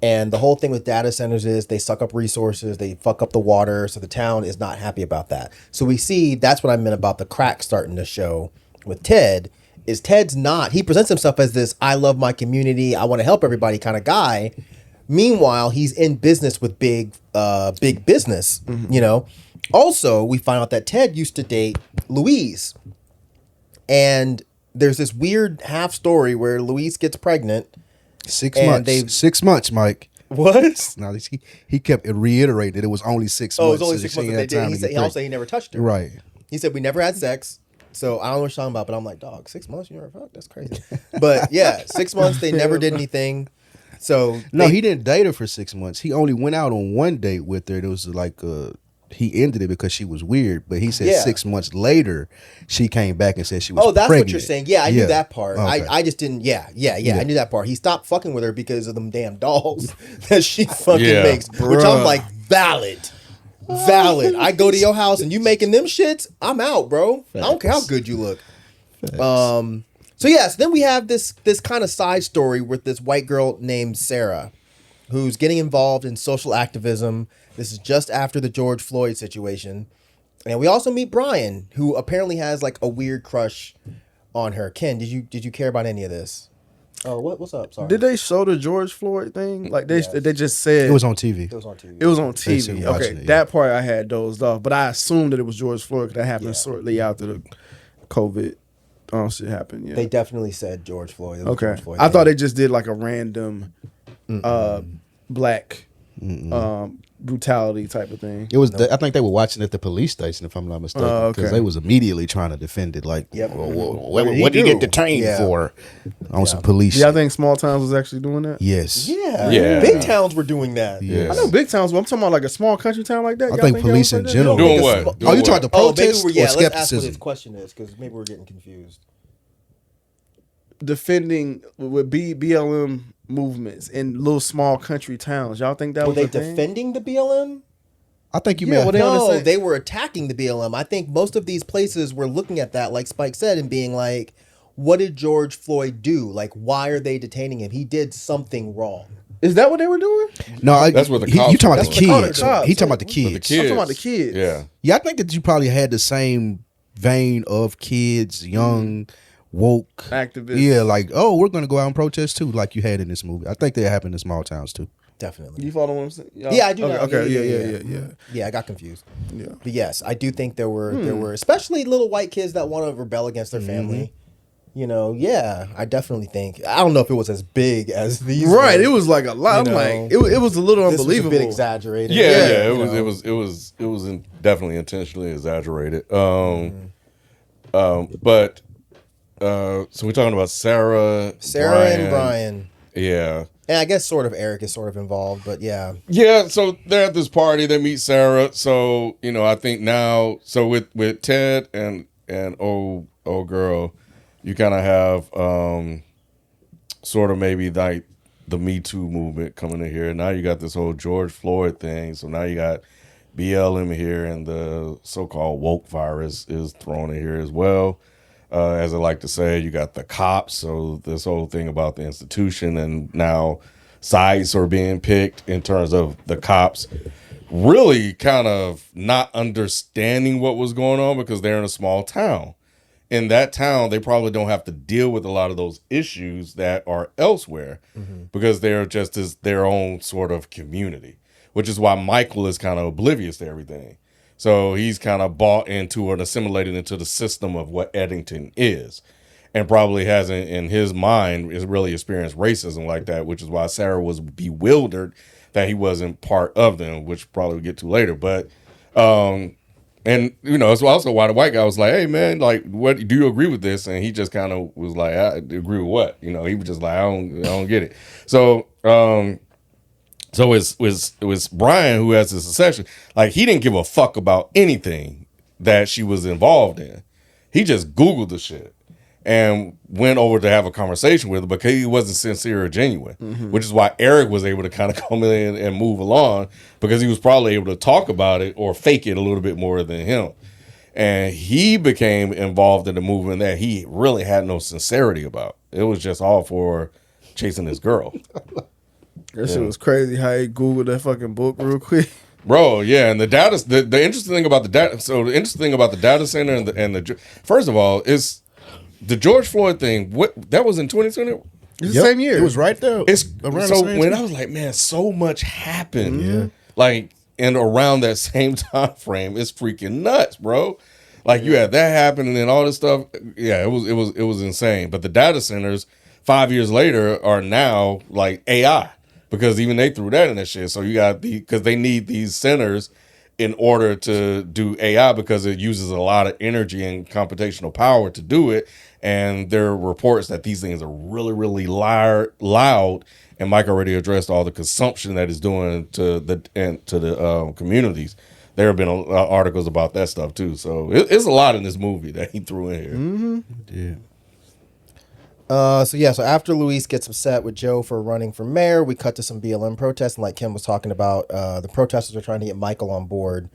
And the whole thing with data centers is they suck up resources, they fuck up the water, so the town is not happy about that. So we see, that's what I meant about the crack starting to show with Ted, is Ted's not, he presents himself as this, I love my community, I want to help everybody kind of guy. Meanwhile, he's in business with big business, you know. Also, we find out that Ted used to date Louise. And there's this weird half story where Louise gets pregnant. 6 And months. 6 months, Mike. What? Now he kept reiterating that it was only 6 Oh, it months. was only so 6 she months that ain't they had did. time He to said get he also pregnant. he never touched her. Right. He said we never had sex. So I don't know what you're talking about, but I'm like, dog, 6 months you never fucked? That's crazy. But yeah, 6 months they never did anything. So No, he didn't date her for 6 months. He only went out on one date with her. It was like he ended it because she was weird. But he said Yeah. 6 months later, she came back and said she was Oh, that's pregnant. what you're saying. Yeah, I knew that part. Okay. I just didn't. Yeah. I knew that part. He stopped fucking with her because of them damn dolls that she fucking makes. Which I'm like, valid. I go to your house and you making them shits. I'm out, bro. I don't care how good you look. So yes, then we have this kind of side story with this white girl named Sarah, who's getting involved in social activism. This is just after the George Floyd situation. And we also meet Brian, who apparently has like a weird crush on her. Ken, did you care about any of this? Oh, what's up? Sorry. Did they show the George Floyd thing? Like they just said It was on TV. It was on TV. It was on Basically TV. watching Okay, it, yeah. that part I had dozed off, but I assumed that it was George Floyd because that happened shortly after the COVID shit happened. Yeah, They definitely said George Floyd. It was okay. George Floyd I thought thing. they just did like a random black brutality type of thing. It was. I think they were watching at the police station, if I'm not mistaken, because okay. they was immediately trying to defend it. Like, Yep. what did he did you do? get detained Yeah. for? On some police. Yeah, I shit. think small towns was actually doing that. Yes. Yeah. Yeah. Big towns were doing that. Yeah. I know big towns, but I'm talking about like a small country town like that. I Y'all think y'all police was in like that? general. Doing Because- what? Oh, Doing Oh, you what? talking the Oh, maybe protest we're, or let's ask what skepticism? his question is, because maybe we're getting confused. Defending with BLM movements in little small country towns. Y'all think that Were was they a thing? defending the BLM? I think you Yeah, may have. well, they on the No, same- they were attacking the BLM. I think most of these places were looking at that, like Spike said, and being like, what did George Floyd do? Like, why are they detaining him? He did something wrong. Is that what they were doing? No, That's what the you cops talking were about the doing. Oh, the kids. cops. He talking about the But kids. the kids. talking about the kids. Yeah. Yeah, I think that you probably had the same vein of kids, young, woke Activists. Yeah, like, oh, we're gonna go out and protest too, like you had in this movie. I think they happen in small towns too. Definitely. You follow what I'm saying? Y'all- Yeah, I do. Okay, now. okay. Yeah. Yeah. Yeah, I got confused. Yeah. But yes, I do think there were especially little white kids that want to rebel against their family. You know, yeah, I definitely think. I don't know if it was as big as these. Right, were. it was like a lot. I'm You like, know, it was a little This was a unbelievable. bit exaggerated. Yeah, you know. it was definitely intentionally exaggerated. But so we're talking about Sarah, And Brian. Yeah. And I guess sort of Eric is sort of involved, but yeah. Yeah, so they're at this party, they meet Sarah. So, you know, I think now so with Ted and old girl, you kind of have sort of maybe like the Me Too movement coming in here. Now you got this whole George Floyd thing. So now you got BLM here, and the so-called woke virus is thrown in here as well. As I like to say, you got the cops. So this whole thing about the institution, and now sides are being picked in terms of the cops really kind of not understanding what was going on because they're in a small town. In that town, they probably don't have to deal with a lot of those issues that are elsewhere because they're just as their own sort of community, which is why Michael is kind of oblivious to everything. So he's kind of bought into and assimilated into the system of what Eddington is, and probably hasn't in his mind is really experienced racism like that, which is why Sarah was bewildered that he wasn't part of them, which probably we'll get to later. But and you know, it's also why the white guy was like, "Hey man, like, what do you agree with this?" And he just kind of was like, "I agree with what?" You know, he was just like, "I don't get it." So so it was Brian who has this succession. Like, he didn't give a fuck about anything that she was involved in. He just Googled the shit and went over to have a conversation with her because he wasn't sincere or genuine, which is why Eric was able to kind of come in and move along because he was probably able to talk about it or fake it a little bit more than him. And he became involved in the movement that he really had no sincerity about. It was just all for chasing his girl. That shit was crazy how he Googled that fucking book real quick. Bro, yeah, and the interesting thing about the data. So the interesting thing about the data center and the first of all is the George Floyd thing. What that was in 2020. It's the same year. It was right there. It's around so the same when time. I was like, man, so much happened. Like, and around that same time frame, it's freaking nuts, bro. Like, you had that happen, and then all this stuff. Yeah, it was insane. But the data centers 5 years later are now like AI. Because even they threw that in that shit. So you got because they need these centers in order to do AI because it uses a lot of energy and computational power to do it. And there are reports that these things are really, really loud. And Mike already addressed all the consumption that it's doing to the communities. There have been articles about that stuff too. So it's a lot in this movie that he threw in here. Yeah. So after Louise gets upset with Joe for running for mayor, we cut to some BLM protests, and like Kim was talking about, the protesters are trying to get Michael on board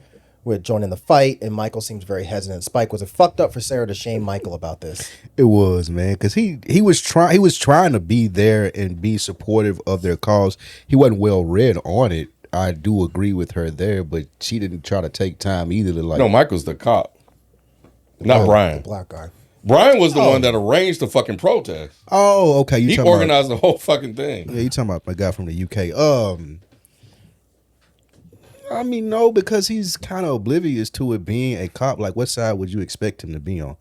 with joining the fight, and Michael seems very hesitant. Spike, was it fucked up for Sarah to shame Michael about this? It was, man, because he was trying to be there and be supportive of their cause. He wasn't well read on it. I do agree with her there, but she didn't try to take time either to like. No, Michael's the cop, not The Brian. black guy. Brian was the one that arranged the fucking protest. Oh, okay. He organized the whole fucking thing. Yeah, you talking about my guy from the UK. I mean, no, because he's kind of oblivious to it being a cop. Like, what side would you expect him to be on?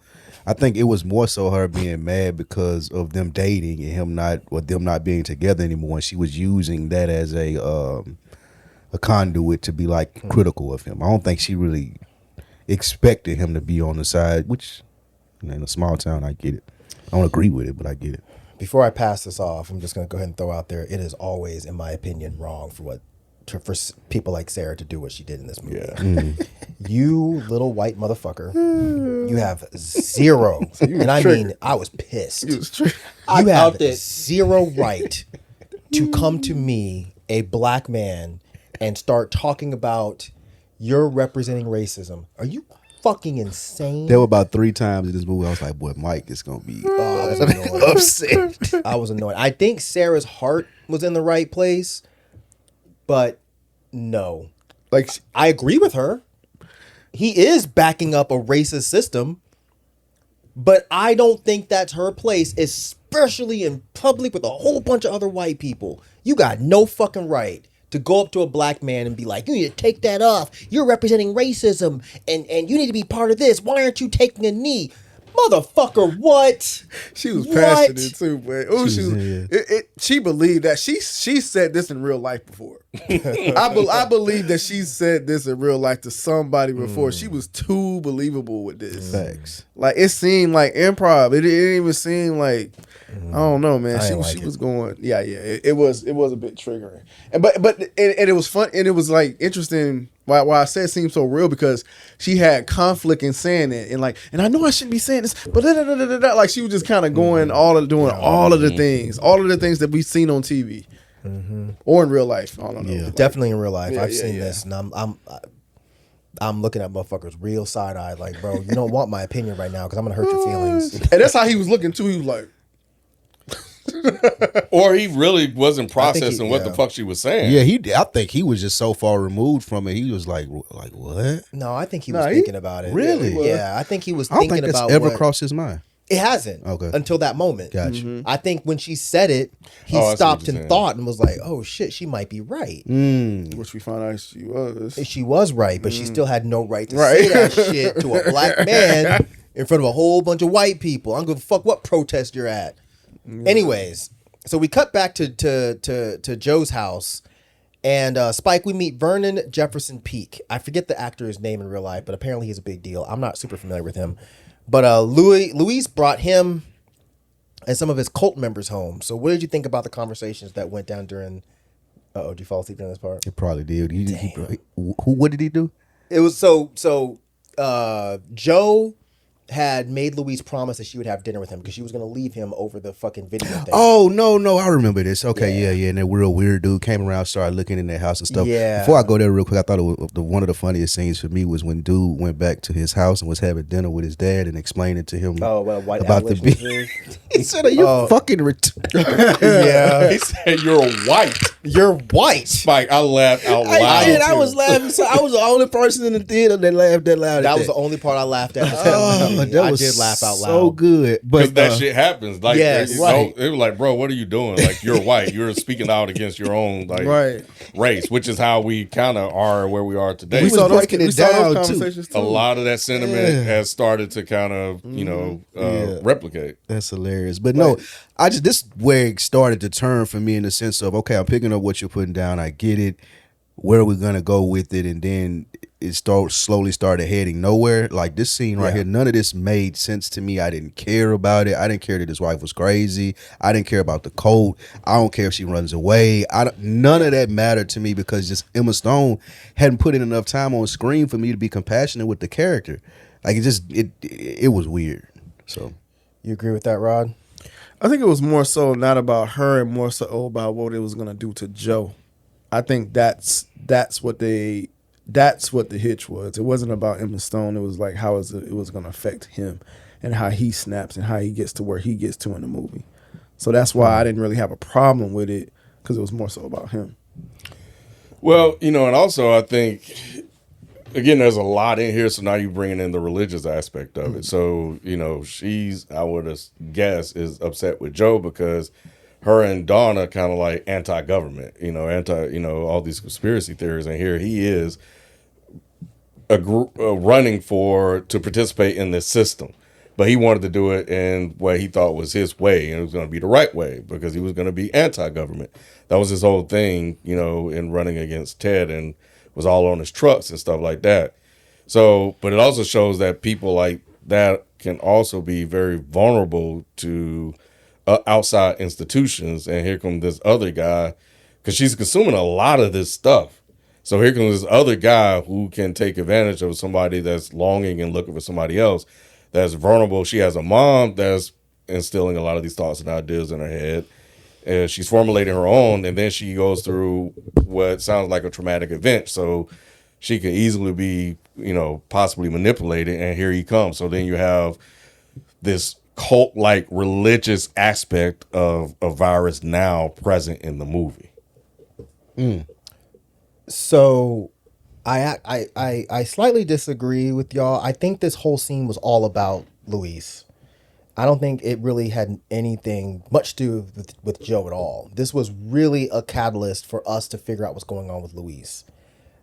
I think it was more so her being mad because of them dating and them not being together anymore. And she was using that as a conduit to be like critical of him. I don't think she really expected him to be on the side, which in a small town, I get it. I don't agree with it, but I get it. Before I pass this off, I'm just going to go ahead and throw out there, it is always, in my opinion, wrong for people like Sarah to do what she did in this movie. Yeah. You little white motherfucker, you have zero, and I mean, I was pissed. You have zero right to come to me, a black man, and start talking about you're representing racism. Are you fucking insane? There were about 3 times in this movie I was like, boy, Mike is going to be I was annoyed. upset. I was annoyed. I think Sarah's heart was in the right place, but no. Like, I agree with her. He is backing up a racist system, but I don't think that's her place, especially in public with a whole bunch of other white people. You got no fucking right to go up to a black man and be like, you need to take that off. You're representing racism, and you need to be part of this. Why aren't you taking a knee? Motherfucker, what? she was What? passionate too, but Yeah. she believed that she said this in real life before. I believe that she said this in real life to somebody before. She was too believable with this. Facts. Like, it seemed like improv. It didn't even seem like, I don't know, man. I She ain't like was going, yeah. It was a bit triggering, and it was fun, and it was like interesting. Why I said it seemed so real, because she had conflict in saying it, and I know I shouldn't be saying this, but like she was just kind of going all of the things that we've seen on TV or in real life. I don't know. Yeah. Definitely in real life. Yeah, I've yeah, seen yeah. this, and I'm looking at motherfuckers real side eyed, like, bro, you don't want my opinion right now because I'm gonna hurt your feelings. And that's how he was looking too. He was like, Or he really wasn't I think he- processing what the yeah. fuck she was saying. Yeah, I think he was just so far removed from it. He was like what? No, I think he was Nah, he- thinking about it. Really? Yeah, I think he was I don't thinking think that's about ever what, crossed his mind. It hasn't. Okay. Until that moment. Gotcha. I think when she said it, he Oh, I see what stopped you're and saying. thought and was like, "Oh shit, she might be right." which we found out she was. She was right, but she still had no right to Right. say that shit to a black man in front of a whole bunch of white people. I don't give a fuck what protest you're at. Anyways, so we cut back to Joe's house, and Spike, we meet Vernon Jefferson Peake. I forget the actor's name in real life, but apparently he's a big deal. I'm not super familiar with him, but Louise brought him and some of his cult members home. So what did you think about the conversations that went down during? Did you fall asleep during this part? He probably did. What did he do? It was Joe had made Louise promise that she would have dinner with him because she was going to leave him over the fucking video thing. Oh no, I remember this. Okay, Yeah. yeah, and that real weird dude came around, started looking in their house and stuff. Yeah. Before I go there real quick, I thought one of the funniest scenes for me was when dude went back to his house and was having dinner with his dad and explaining to him Oh, well, white about the abolitionist beef. is. He said, "Are you fucking Yeah. He said, "You're white." You're white. Spike, I laughed out loud. I did. I too. was laughing. So I was the only person in the theater that laughed that loud. That at was the only part I laughed at. Oh, that I was did laugh out loud. so good. Because But that shit happens. Like, Yes. you know, Right. it was like, bro, what are you doing? Like, you're white. You're speaking out against your own Right. race, which is how we kind of are where we are today. We saw breaking it down, too. conversations too. A lot of that sentiment Yeah. has started to kind of, replicate. That's hilarious. But no, this where it started to turn for me in the sense of, okay, I'm picking up what you're putting down. I get it. Where are we gonna go with it? And then it slowly started heading nowhere. Like this scene right here, none of this made sense to me. I didn't care about it. I didn't care that his wife was crazy. I didn't care about the code. I don't care if she runs away. None of that mattered to me because just Emma Stone hadn't put in enough time on screen for me to be compassionate with the character. Like it was weird. So You agree with that, Rod? I think it was more so not about her and more so about what it was gonna do to Joe. I think that's what the hitch was. It wasn't about Emma Stone. It was like how it was gonna affect him and how he snaps and how he gets to where he gets to in the movie. So that's why I didn't really have a problem with it because it was more so about him. Well, and also I think, again, there's a lot in here. So now you're bringing in the religious aspect of it. So, she's, I would guess, is upset with Joe because her and Dawn are kind of like anti-government, all these conspiracy theories, and here he is running to participate in this system. But he wanted to do it in what he thought was his way, and it was going to be the right way because he was going to be anti-government. That was his whole thing, in running against Ted, and was all on his trucks and stuff like that. So, but it also shows that people like that can also be very vulnerable to outside institutions. And here comes this other guy, because she's consuming a lot of this stuff. So here comes this other guy who can take advantage of somebody that's longing and looking for somebody else that's vulnerable. She has a mom that's instilling a lot of these thoughts and ideas in her head. And she's formulating her own, and then she goes through what sounds like a traumatic event. So she can easily be, possibly manipulated, and here he comes. So then you have this cult-like religious aspect of a virus now present in the movie. So I slightly disagree with y'all. I think this whole scene was all about Louise. I don't think it really had anything much to do with Joe at all. This was really a catalyst for us to figure out what's going on with Louise.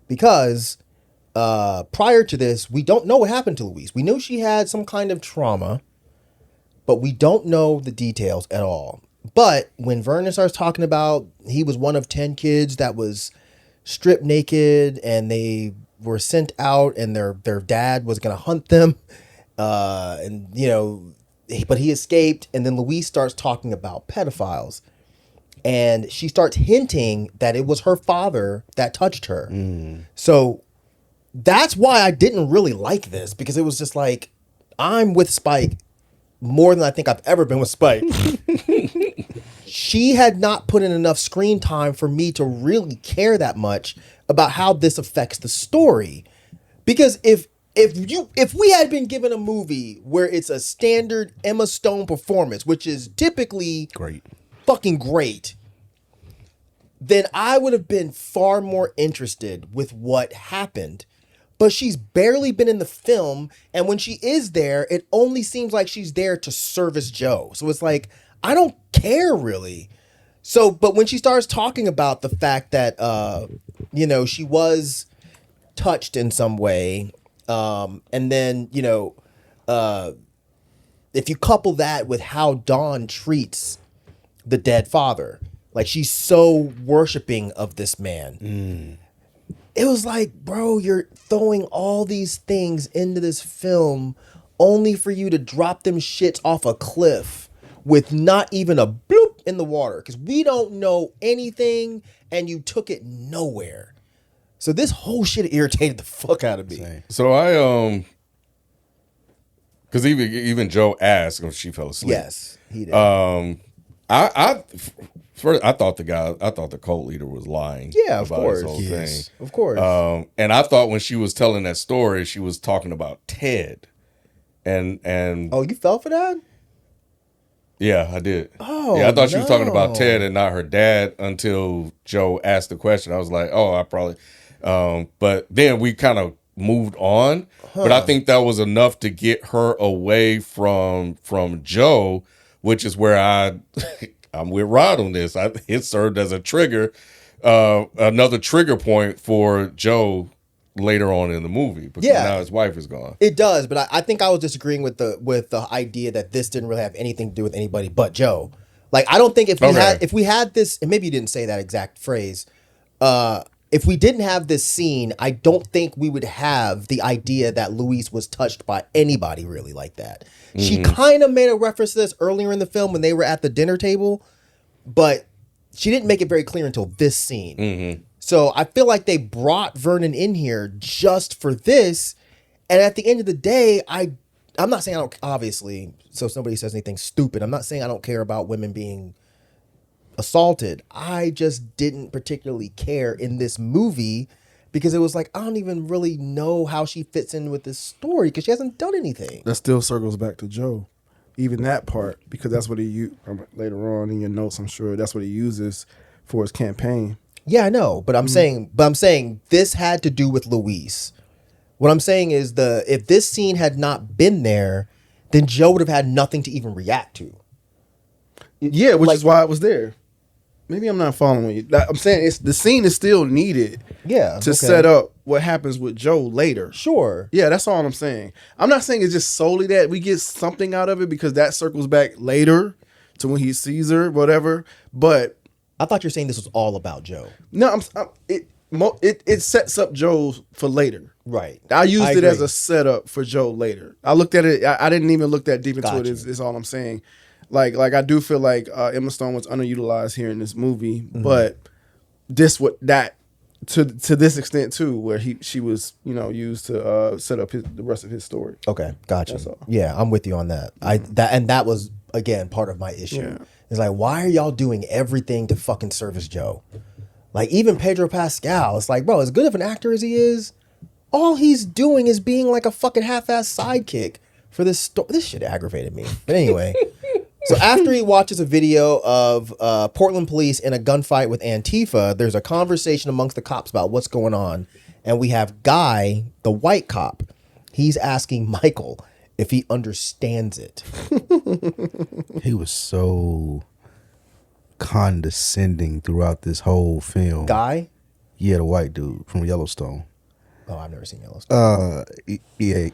Because prior to this, we don't know what happened to Louise. We knew she had some kind of trauma, but we don't know the details at all. But when Vernon starts talking about he was one of 10 kids that was stripped naked and they were sent out and their dad was going to hunt them, but he escaped. And then Louise starts talking about pedophiles. And she starts hinting that it was her father that touched her. So that's why I didn't really like this, because it was just like, I'm with Spike more than I think I've ever been with Spike. She had not put in enough screen time for me to really care that much about how this affects the story. Because if we had been given a movie where it's a standard Emma Stone performance, which is typically fucking great, then I would have been far more interested with what happened. But she's barely been in the film, and when she is there, it only seems like she's there to service Joe. So it's like, I don't care really. So, but when she starts talking about the fact that, she was touched in some way, and then, if you couple that with how Dawn treats the dead father, like she's so worshiping of this man. It was like, bro, you're throwing all these things into this film only for you to drop them shits off a cliff with not even a bloop in the water, because we don't know anything and you took it nowhere. So this whole shit irritated the fuck out of me. So I because even Joe asked if she fell asleep. Yes, he did. First, I thought the cult leader was lying. Yeah, of about course. his whole thing. Of course. And I thought when she was telling that story, she was talking about Ted. And oh, you fell for that? Yeah, I did. Oh, yeah, I thought she was talking about no. Ted and not her dad until Joe asked the question. I was like, oh, I probably. But then we kind of moved on. But I think that was enough to get her away from Joe, which is where I'm with Rod on this. It served as a trigger, another trigger point for Joe later on in the movie, because now his wife is gone. It does, but I think I was disagreeing with the idea that this didn't really have anything to do with anybody but Joe. Like, I don't think if we had this, and maybe you didn't say that exact phrase, if we didn't have this scene, I don't think we would have the idea that Louise was touched by anybody really like that. Mm-hmm. She kind of made a reference to this earlier in the film when they were at the dinner table, but she didn't make it very clear until this scene. Mm-hmm. So I feel like they brought Vernon in here just for this. And at the end of the day, I'm not saying I don't, obviously, so if somebody says anything stupid, I'm not saying I don't care about women being assaulted. I just didn't particularly care in this movie because it was like, I don't even really know how she fits in with this story because she hasn't done anything. That still circles back to Joe. Even that part, because that's what he used later on in your notes, I'm sure that's what he uses for his campaign. Yeah, I know, but I'm saying this had to do with Louise. What I'm saying is if this scene had not been there, then Joe would have had nothing to even react to. Yeah, which Like- is why it was there. Maybe I'm not following you. I'm saying the scene is still needed Yeah. to okay. set up what happens with Joe later. Sure. Yeah, that's all I'm saying. I'm not saying it's just solely that we get something out of it because that circles back later to when he sees her, whatever. But I thought you were saying this was all about Joe. no, it sets up Joe for later. Right. I used it agree. as a setup for Joe later. I looked at it. I didn't even look that deep into Got it. you. Is all I'm saying. Like I do feel like Emma Stone was underutilized here in this movie, Mm-hmm. but to this extent too, where she was used to set up the rest of his story. Okay, gotcha. That's all. Yeah, I'm with you on that. That was again part of my issue. Yeah. It's like, why are y'all doing everything to fucking service Joe? Like even Pedro Pascal, it's like, bro, as good of an actor as he is, all he's doing is being like a fucking half-ass sidekick for this story. This shit aggravated me. But anyway, so after he watches a video of Portland police in a gunfight with Antifa, there's a conversation amongst the cops about what's going on. And we have Guy, the white cop. He's asking Michael if he understands it. He was so condescending throughout this whole film. Guy? Yeah, the white dude from Yellowstone. Oh, I've never seen Yellowstone. Yeah,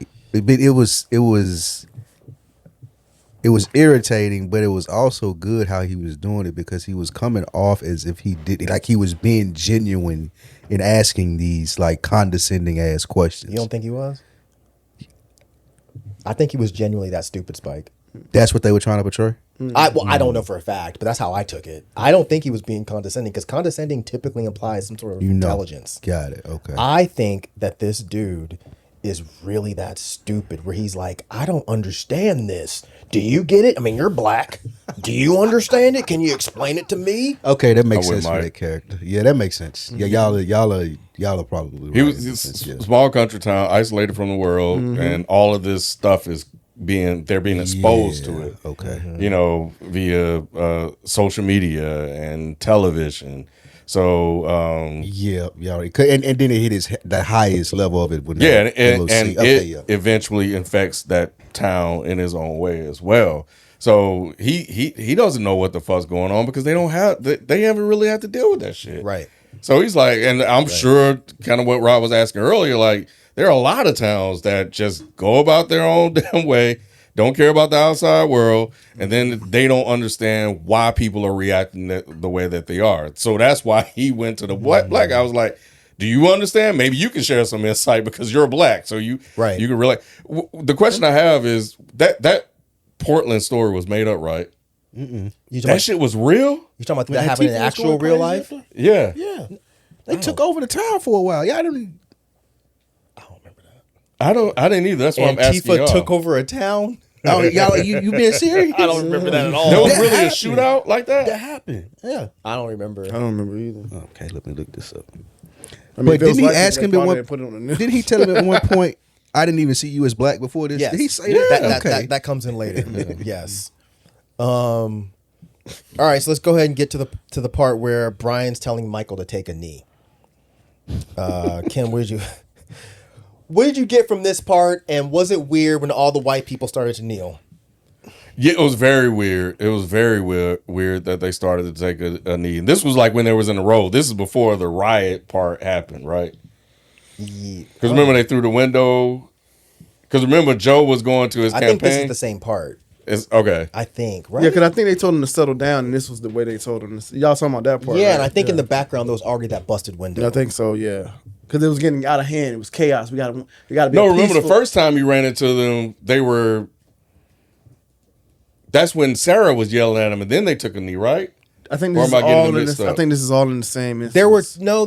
it was irritating, but it was also good how he was doing it because he was coming off as if he did, like he was being genuine in asking these like condescending ass questions. You don't think he was? I think he was genuinely that stupid, Spike. That's what they were trying to portray? I don't know for a fact, but that's how I took it. I don't think he was being condescending because condescending typically implies some sort of intelligence. Got it. Okay. I think that this dude is really that stupid where he's like, I don't understand this. Do you get it? I mean, you're black. Do you understand it? Can you explain it to me? Okay, that makes I wouldn't sense for mind. that character. Yeah, that makes sense. Yeah, y'all are probably right. He was in this this sense, yeah. small country town, isolated from the world, and all of this stuff is they're being exposed to it. Okay. Via social media and television. So Yeah, and then it hit the highest level of it when yeah, that and LOC it eventually infects that town in his own way as well. So he doesn't know what the fuck's going on because they haven't really had to deal with that shit. Right. So he's like, and I'm sure kind of what Rob was asking earlier, like there are a lot of towns that just go about their own damn way, don't care about the outside world, and then they don't understand why people are reacting the way that they are. So that's why he went to the black guy. I was like, do you understand? Maybe you can share some insight because you're black. So you can relate. The question I have is that Portland story was made up, right? That shit was real? You talking about that happened in actual real life? Yeah. Yeah. They took over the town for a while. Yeah, I don't remember that. I didn't either. That's why I'm asking y'all. Antifa took over a town? Oh, y'all, you being serious? I don't remember that at all. There was That really a happened. shootout like that? That happened. Yeah. I don't remember. I don't remember either. Okay, let me look this up. I mean, But if it was didn't he like ask that, him they at probably one? put it on the news. Didn't he tell him at one point, "I didn't even see you as black before this"? Yes. Did he say that? Okay. That comes in later. Yes. All right, so let's go ahead and get to the part where Brian's telling Michael to take a knee. Kim, what did you get from this part, and was it weird when all the white people started to kneel? Yeah, it was very weird. It was very weird that they started to take a knee. And this was like when they was in the road. This is before the riot part happened, right? Yeah. Because remember they threw the window. Because remember Joe was going to his I campaign. think this is the same part. It's okay. I think, right? Yeah, because I think they told him to settle down, and this was the way they told him. Y'all talking about that part? Yeah, right? and I think in the background there was already that busted window. I think so. Yeah, because it was getting out of hand. It was chaos. We got to be. No, remember the peaceful. first time you ran into them, that's when Sarah was yelling at him, and then they took a knee, right? I think Or this is am I getting all them in mixed this. I up? think this is all in the same. Instance.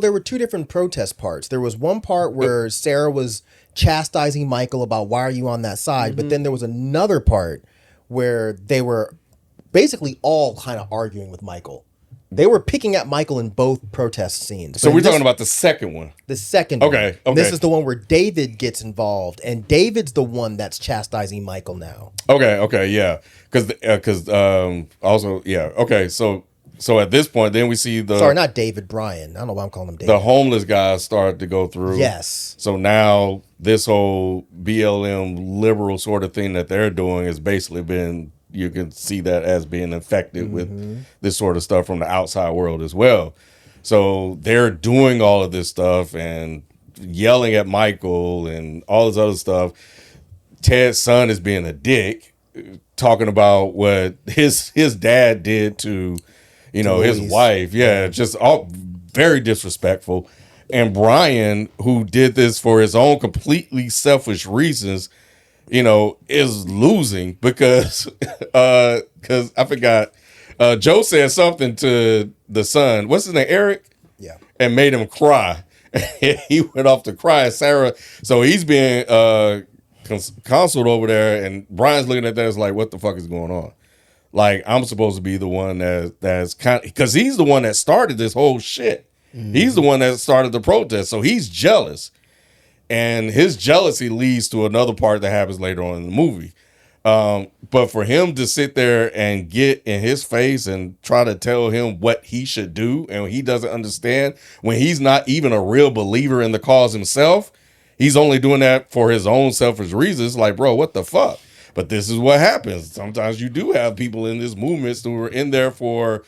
There were two different protest parts. There was one part where Sarah was chastising Michael about why are you on that side, but then there was another part where they were basically all kind of arguing with Michael. They were picking at Michael in both protest scenes. So But we're this- talking about the second one. the second Okay, one. This okay. is the one where David gets involved, and David's the one that's chastising Michael now. Okay, yeah. Because also, yeah. Okay, so at this point, then we see Sorry, not David, Brian. I don't know why I'm calling him David. the homeless guys start to go through. Yes. So now this whole BLM liberal sort of thing that they're doing has basically been, you can see that as being infected with this sort of stuff from the outside world as well. So they're doing all of this stuff and yelling at Michael and all this other stuff. Ted's son is being a dick, talking about what his dad did to, his Louise. wife. Yeah, just all very disrespectful. And Brian, who did this for his own completely selfish reasons, is losing because I forgot. Joe said something to the son. What's his name? Eric? Yeah. And made him cry. He went off to cry. Sarah. So he's being counseled over there, and Brian's looking at that as like, what the fuck is going on? Like, I'm supposed to be the one that's kind of, because he's the one that started this whole shit. He's the one that started the protest. So he's jealous. And his jealousy leads to another part that happens later on in the movie. But for him to sit there and get in his face and try to tell him what he should do, and he doesn't understand when he's not even a real believer in the cause himself, he's only doing that for his own selfish reasons. Like, bro, what the fuck? But this is what happens. Sometimes you do have people in this movement who are in there for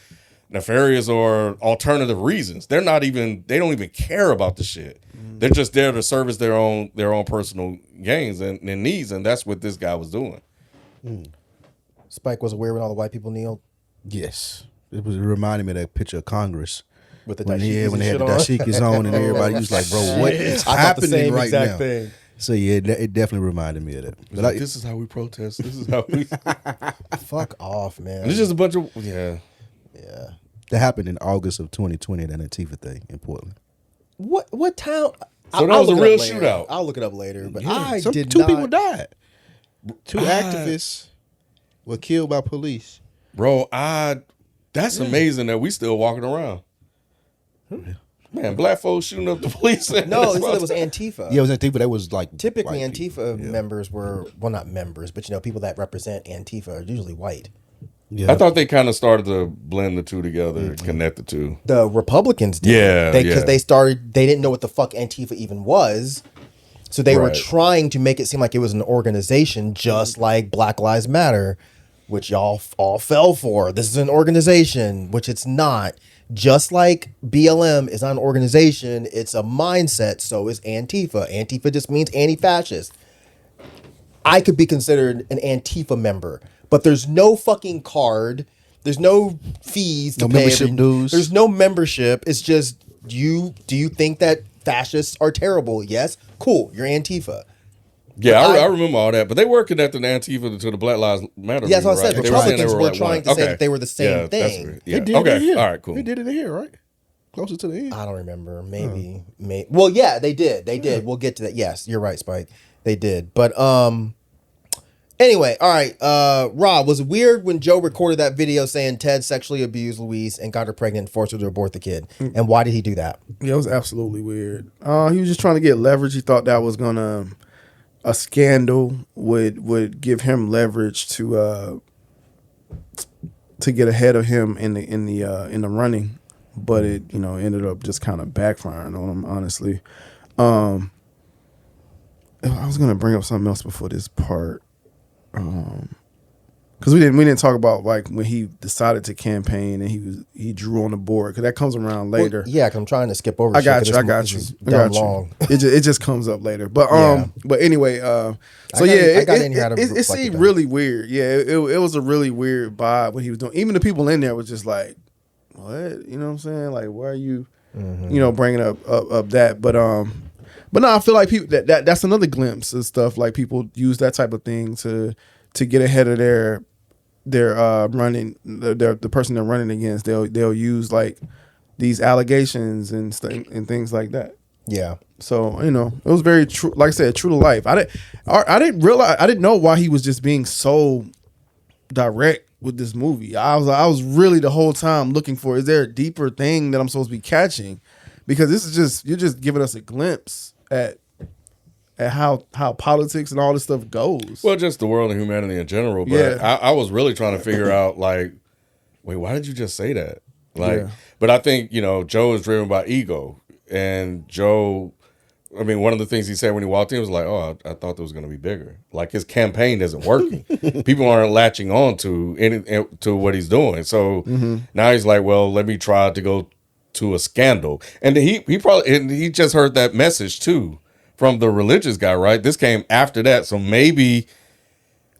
nefarious or alternative reasons. They don't even care about the shit. They're just there to service their own personal gains and needs, and that's what this guy was doing. Spike was aware when all the white people kneeled Yes. It reminded me of that picture of Congress. with the When dashikis they had and the shit dashikis on and everybody was like, bro, what is happening right now? Thing. So yeah, it definitely reminded me of that. But Like, this is how we protest. This is how we. Fuck off, man. It's just a bunch of yeah. that happened in August of 2020, that Antifa thing in Portland. What town? So that was a real shootout. I'll look it up later. But Two people died. Two activists were killed by police. Bro, that's amazing that we still walking around. Man, black folks shooting up the police. No, they said it was Antifa. Yeah, it was Antifa. That was like Typically, white Antifa people. members were, well, not members, but people that represent Antifa are usually white. Yeah. I thought they kind of started to blend the two together, connect the two. The Republicans did. Yeah, Because they didn't know what the fuck Antifa even was. So they were Right. trying to make it seem like it was an organization just like Black Lives Matter, which y'all all fell for. This is an organization, which it's not. Just like BLM is not an organization, it's a mindset. So is Antifa. Antifa just means anti-fascist. I could be considered an Antifa member, but there's no fucking card. There's no fees to No pay. membership dues. There's no membership. It's just, do you think that fascists are terrible? Yes. Cool. You're Antifa. Yeah, But I remember all that. But they were connecting Antifa to the Black Lives Matter. Yeah, that's what I right? said. They were saying Republicans were like trying one. to say Okay. that they were the same Yeah, that's thing. right. Yeah. They did it Okay. here. All right. Cool. They did it here, right? Closer to the end. I don't remember. Maybe. Well, yeah, they did. They did. We'll get to that. Yes, you're right, Spike. They did. But anyway, all right. Rob, was it weird when Joe recorded that video saying Ted sexually abused Louise and got her pregnant and forced her to abort the kid? And why did he do that? Yeah, it was absolutely weird. He was just trying to get leverage. He thought that was gonna a scandal would give him leverage to get ahead of him in the running, but it ended up just kind of backfiring on him. Honestly, I was gonna bring up something else before this part. Because we didn't talk about like when he decided to campaign and he drew on the board, because that comes around later. Well, yeah, because I'm trying to skip over. I got shit, you. 'cause I this got you. is I dumb got you. long. It just comes up later. But Yeah. but anyway, I got in here out of it like seemed that. really weird. Yeah, it was a really weird vibe when he was doing. Even the people in there was just like, what? You know what I'm saying? Like, why are you, bringing up that? But no, I feel like people that's another glimpse of stuff. Like people use that type of thing to get ahead of their running the person they're running against. They'll use like these allegations and things like that. Yeah. So it was very true. Like I said, true to life. I didn't know why he was just being so direct with this movie. I was really the whole time looking for, is there a deeper thing that I'm supposed to be catching? Because this is just, you're just giving us a glimpse at how politics and all this stuff goes. Well, just the world and humanity in general. But Yeah. I was really trying to figure out, like, wait, why did you just say that? Like, Yeah. but I think, Joe is driven by ego. And Joe I mean, one of the things he said when he walked in was like, "Oh, I thought there was going to be bigger. Like his campaign isn't working. People aren't latching on to what he's doing. So now he's like, well, let me try to go to a scandal." And he just heard that message too from the religious guy, right? This came after that, so maybe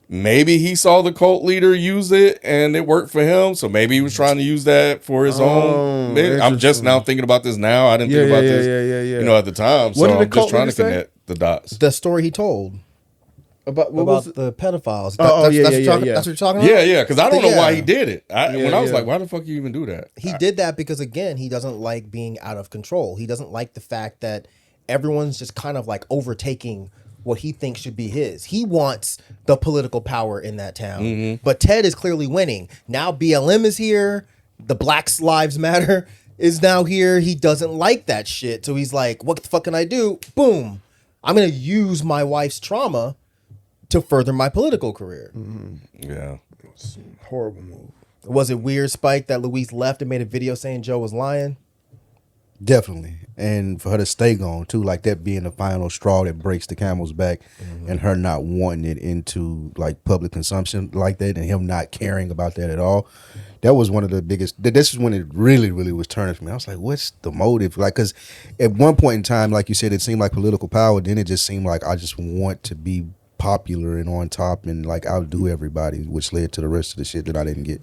he saw the cult leader use it and it worked for him. So maybe he was trying to use that for his own. Maybe. I'm just now thinking about this now. I didn't think about this, at the time. What did So the I'm just cult trying to leader say? connect the dots. The story he told About the pedophiles. Oh, That's what yeah. That's what you're talking about? Yeah, because I don't know why Yeah. he did it. When I was yeah. like, why the fuck you even do that? He did that because, again, he doesn't like being out of control. He doesn't like the fact that everyone's just kind of like overtaking what he thinks should be his. He wants the political power in that town. But Ted is clearly winning. Now BLM is here. The Black Lives Matter is now here. He doesn't like that shit. So he's like, what the fuck can I do? Boom. I'm going to use my wife's trauma to further my political career. Yeah. horrible move. Was it weird, Spike, that Louise left and made a video saying Joe was lying? Definitely. And for her to stay gone too, like that being the final straw that breaks the camel's back, and her not wanting it into like public consumption like that, and him not caring about that at all. That was one of the biggest. This is when it really, really was turning for me. I was like, what's the motive? Like, because at one point in time, like you said, it seemed like political power. Then it just seemed like I just want to be popular and on top and like outdo everybody, which led to the rest of the shit that I didn't get.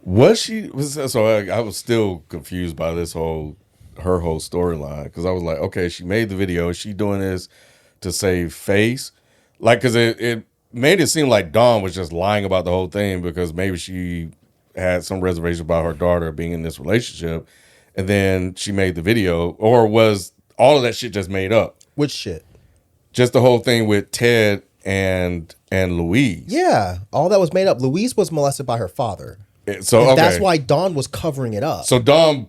I was still confused by her whole storyline, because I was like, okay, she made the video. Is she doing this to save face? Like, because it made it seem like Dawn was just lying about the whole thing because maybe she had some reservation about her daughter being in this relationship, and then she made the video. Or was all of that shit just made up? Which shit? Just the whole thing with Ted and Louise. Yeah, all that was made up. Louise was molested by her father. So And okay. that's why Dawn was covering it up. So Dawn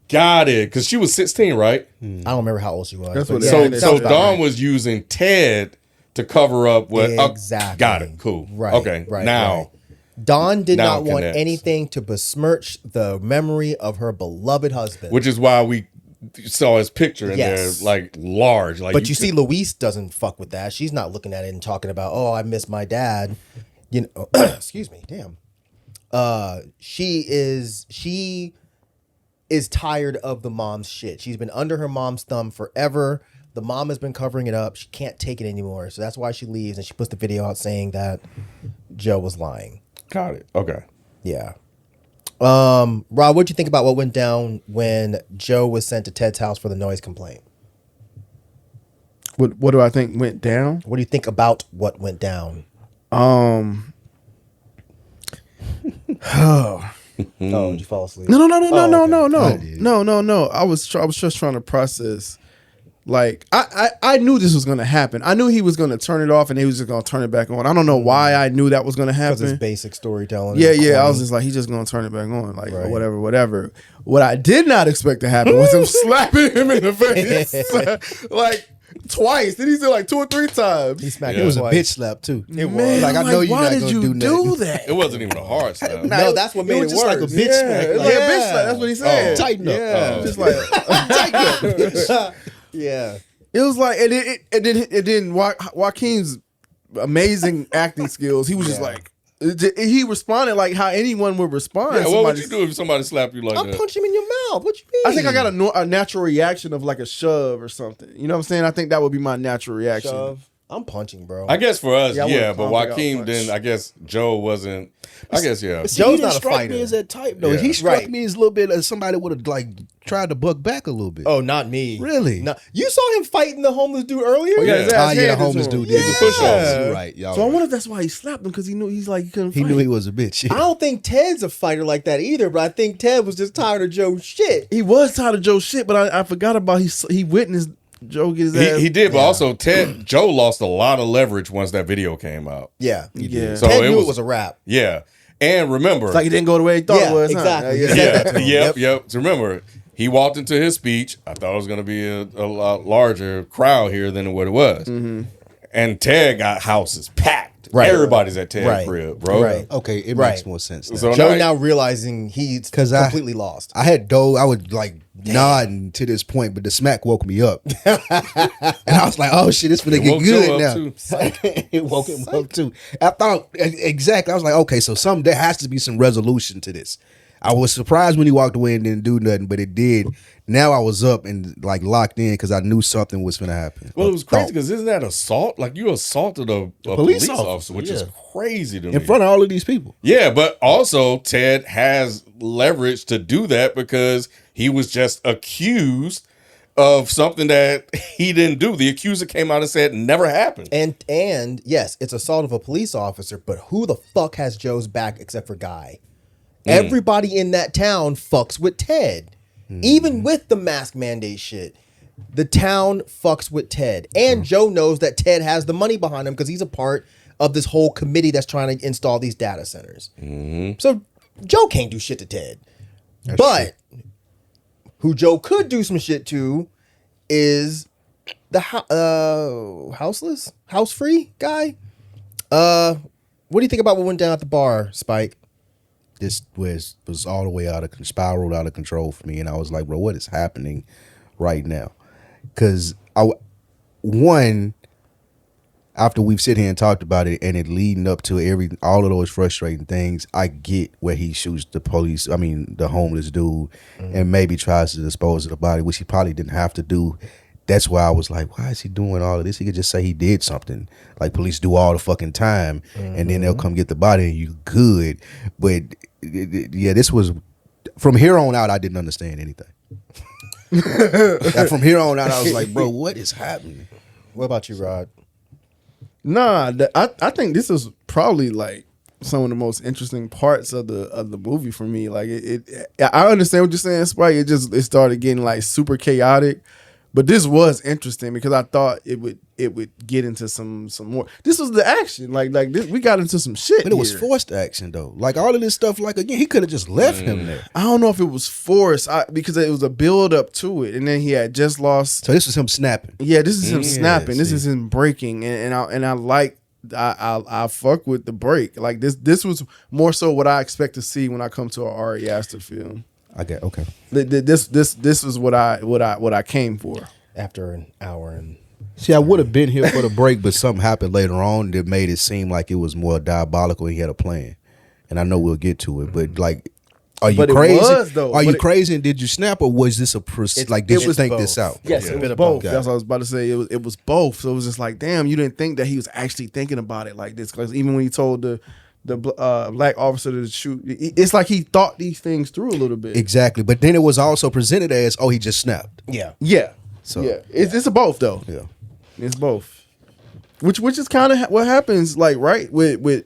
got it because she was 16, right? I don't remember how old she was. That's but what yeah, it it So sounds about Dawn right. was using Ted to cover up what Exactly. got it. Cool. Right. Okay. Right. Now right. Dawn did now not want connects. anything to besmirch the memory of her beloved husband. which is why we saw his picture in Yes. there, like large. Like, But you see, Louise doesn't fuck with that. She's not looking at it and talking about, oh, I miss my dad. You know, excuse me, damn. She is tired of the mom's shit. She's been under her mom's thumb forever. The mom has been covering it up. She can't take it anymore. So that's why she leaves, and she puts the video out saying that Joe was lying. got it. Okay. Yeah. Rob, what'd you think about what went down when Joe was sent to Ted's house for the noise complaint? What do I think went down? What do you think about what went down? Oh, Did you fall asleep? No. I did. No. I was just trying to process. Like I knew this was gonna happen. I knew he was gonna turn it off and he was just gonna turn it back on. I don't know why I knew that was gonna Because it's happen. basic storytelling. Yeah. and I was corny. just like, he's just gonna turn it back on, like Right. whatever. What I did not expect to happen was him slapping him in the face, like twice. Did he say like 2 or 3 times? He smacked Yeah. It was a twice. bitch slap too. It was. Man, Like, I know you're why not did gonna you do nothing. that? It wasn't even a hard slap. No, that's what made was it just worse. like a bitch smack. Yeah, Like, like a bitch slap. That's what he said. Tighten up. Yeah, Oh. just like Yeah. it was like it didn't Joaquin's amazing acting skills. He was just like he responded like how anyone would respond. Yeah, what would Somebody- you do if somebody slapped you like I'll that? punch him in your mouth. What you mean? I think I got a natural reaction of like a shove or something. You know what I'm saying? I think that would be my natural reaction. shove. I'm punching, bro. I guess for us, Yeah, I yeah, would've but thought I got Joaquin punched. didn't. I guess Joe wasn't. I guess yeah. See, Joe's he not didn't a strike fighter. me as that type though. Yeah. He struck Right. me as a little bit as somebody would have like tried to buck back a little bit. Oh, not me. Really? No. You saw him fighting the homeless dude earlier? Oh, yeah, his ass yeah, handed homeless to him. dude did. Yeah. Push-ups. You're right. Y'all So I right. wonder if that's why he slapped him because he knew he couldn't He fight. knew he was a bitch. I don't think Ted's a fighter like that either, but I think Ted was just tired of Joe's shit. He was tired of Joe's shit, but I forgot about he witnessed Joe get his ass. He did, but also Joe lost a lot of leverage once that video came out. Yeah. Yeah. So Ted it knew was- it was a rap. Yeah, and remember, It's like it didn't go the way he thought Yeah, it was. huh? exactly. Yeah. He said that to him. Yep. So remember, he walked into his speech. I thought it was going to be a lot larger crowd here than what it was. Mm-hmm. And Ted got houses packed. Right. Everybody's at Ted's Right. crib, bro. Right. Okay, it Right. makes more sense. Now. So Joe now- now realizing he's 'Cause completely lost. I had dove. I would like nodding to this point, but the smack woke me up. And I was like, oh shit, it's finna get woke Joe good up now. too. It woke him up too. I thought, exactly, I was like, okay, so there has to be some resolution to this. I was surprised when he walked away and didn't do nothing, but it did. Now I was up and like locked in because I knew something was finna happen. Well, it was crazy because isn't that assault? Like you assaulted a police officer, which is crazy to me. In front of all of these people. Yeah, but also Ted has leverage to do that because he was just accused of something that he didn't do. The accuser came out and said never happened. And yes, it's assault of a police officer, but who the fuck has Joe's back except for Guy? Everybody in that town fucks with Ted. Even with the mask mandate shit, the town fucks with Ted. And Joe knows that Ted has the money behind him because he's a part of this whole committee that's trying to install these data centers. So Joe can't do shit to Ted. But who Joe could do some shit to is the house free guy. What do you think about what went down at the bar, Spike? This was all the way spiraled out of control for me, and I was like, bro, what is happening right now? Because after we've sit here and talked about it, and it leading up to all of those frustrating things, I get where he shoots the homeless dude, and maybe tries to dispose of the body, which he probably didn't have to do. That's why I was like, why is he doing all of this? He could just say he did something. Like police do all the fucking time, and then they'll come get the body and you good. But yeah, this was, from here on out, I didn't understand anything. From here on out, I was like, bro, what is happening? What about you, Rod? Nah, I think this is probably like some of the most interesting parts of the movie for me. Like I understand what you're saying, Spike. It started getting like super chaotic. But this was interesting because I thought it would get into some more. This was the action, like this, we got into some shit. But it was forced action though. Like all of this stuff. Like again, he could have just left him there. I don't know if it was forced because it was a build up to it, and then he had just lost. So this was him snapping. Yeah, this is him snapping. This is him breaking, and I like. I fuck with the break. Like this was more so what I expect to see when I come to an Ari Aster film. I get okay. This is what I came for. After an hour and see, I would have been here for the break, but something happened later on that made it seem like it was more diabolical. He had a plan, and I know we'll get to it. But like, are you crazy? It was, though. Are you crazy? And did you snap, or was this did you think both. this out? Yes, it was both. That's what I was about to say. It was both. So it was just like, damn, you didn't think that he was actually thinking about it like this. Because even when he told the black officer to shoot, it's like he thought these things through a little bit. Exactly, but then it was also presented as, oh, he just snapped. Yeah. So it's a both though. Yeah, it's both. Which is kind of what happens, like right with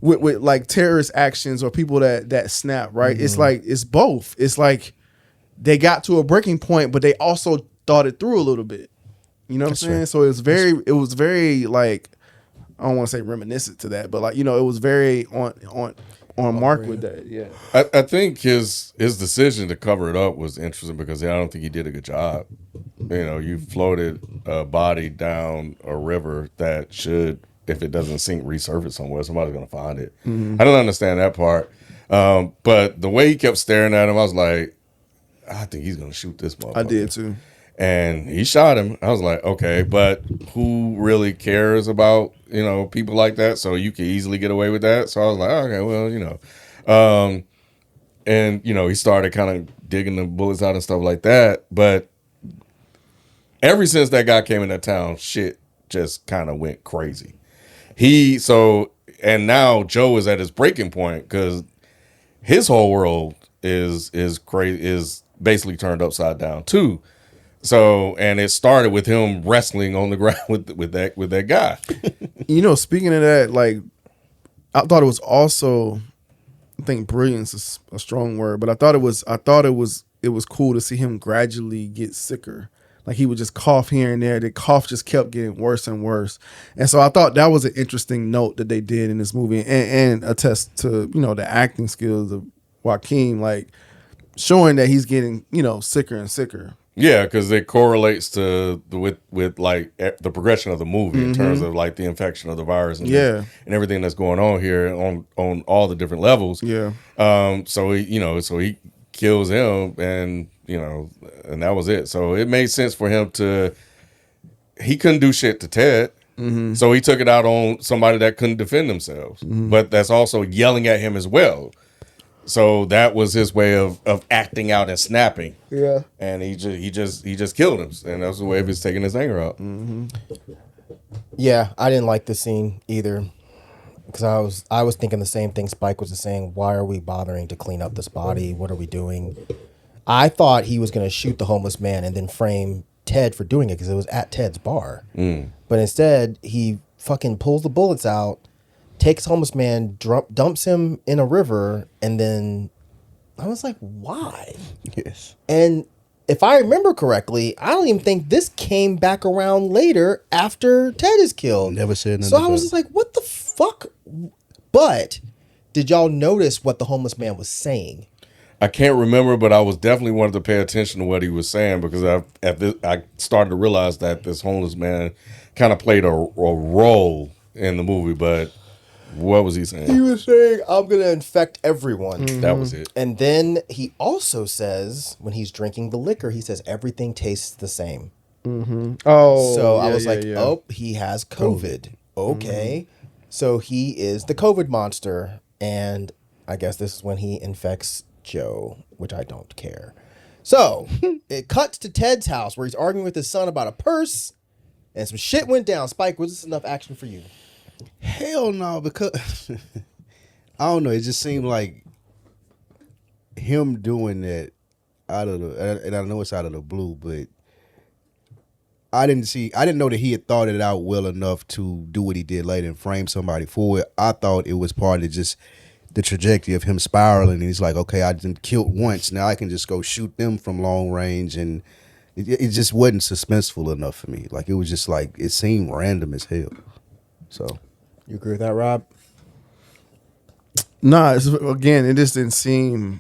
like terrorist actions or people that snap. Right, it's like it's both. It's like they got to a breaking point, but they also thought it through a little bit. You know what I'm saying? Right. So it was very like. I don't want to say reminiscent to that, but like, you know, it was very on mark with that. Yeah. I think his decision to cover it up was interesting because I don't think he did a good job. You know, you floated a body down a river that should, if it doesn't sink, resurface somewhere. Somebody's going to find it. I don't understand that part. But the way he kept staring at him, I was like, I think he's going to shoot this motherfucker. I did too. And he shot him. I was like, okay, but who really cares about, you know, people like that? So you could easily get away with that. So I was like, okay, well, you know. And, you know, he started kind of digging the bullets out and stuff like that. But ever since that guy came in that town, shit just kind of went crazy. And now Joe is at his breaking point because his whole world is crazy, is basically turned upside down too. So, and it started with him wrestling on the ground with that guy. You know, speaking of that, like, I thought it was also, I think brilliance is a strong word, but I thought it was cool to see him gradually get sicker. Like he would just cough here and there. The cough just kept getting worse and worse. And so I thought that was an interesting note that they did in this movie and attest to, you know, the acting skills of Joaquin, like showing that he's getting, you know, sicker and sicker. Yeah, because it correlates to with like the progression of the movie in terms of like the infection of the virus and everything that's going on here on all the different levels. Yeah. So he kills him, and and that was it. So it made sense for him he couldn't do shit to Ted. So he took it out on somebody that couldn't defend themselves, but that's also yelling at him as well. So that was his way of acting out and snapping. Yeah. And he just killed him, and that's the way of his taking his anger out. Yeah, I didn't like this scene either, because I was thinking the same thing Spike was just saying. Why are we bothering to clean up this body? What are we doing? I thought he was going to shoot the homeless man and then frame Ted for doing it because it was at Ted's bar. But instead, he fucking pulls the bullets out, takes homeless man, dumps him in a river, and then I was like, why? Yes. And if I remember correctly, I don't even think this came back around later after Ted is killed. Never said nothing. So I was just like, what the fuck? But did y'all notice what the homeless man was saying? I can't remember, but I was definitely wanted to pay attention to what he was saying, because I started to realize that this homeless man kind of played a role in the movie. But what was he saying? He was saying, I'm going to infect everyone. That was it. And then he also says, when he's drinking the liquor, he says, everything tastes the same. Oh, So I yeah, was yeah, like, yeah. oh, he has COVID. Okay. So he is the COVID monster. And I guess this is when he infects Joe, which I don't care. So it cuts to Ted's house where he's arguing with his son about a purse, and some shit went down. Spike, was this enough action for you? Hell no, because I don't know. It just seemed like him doing that out of the, and I know it's out of the blue, but I didn't know that he had thought it out well enough to do what he did later and frame somebody for it. I thought it was part of just the trajectory of him spiraling. And he's like, okay, I didn't killed once. Now I can just go shoot them from long range. And it just wasn't suspenseful enough for me. Like, it was just like, it seemed random as hell. So. You agree with that, Rob? Nah, again, it just didn't seem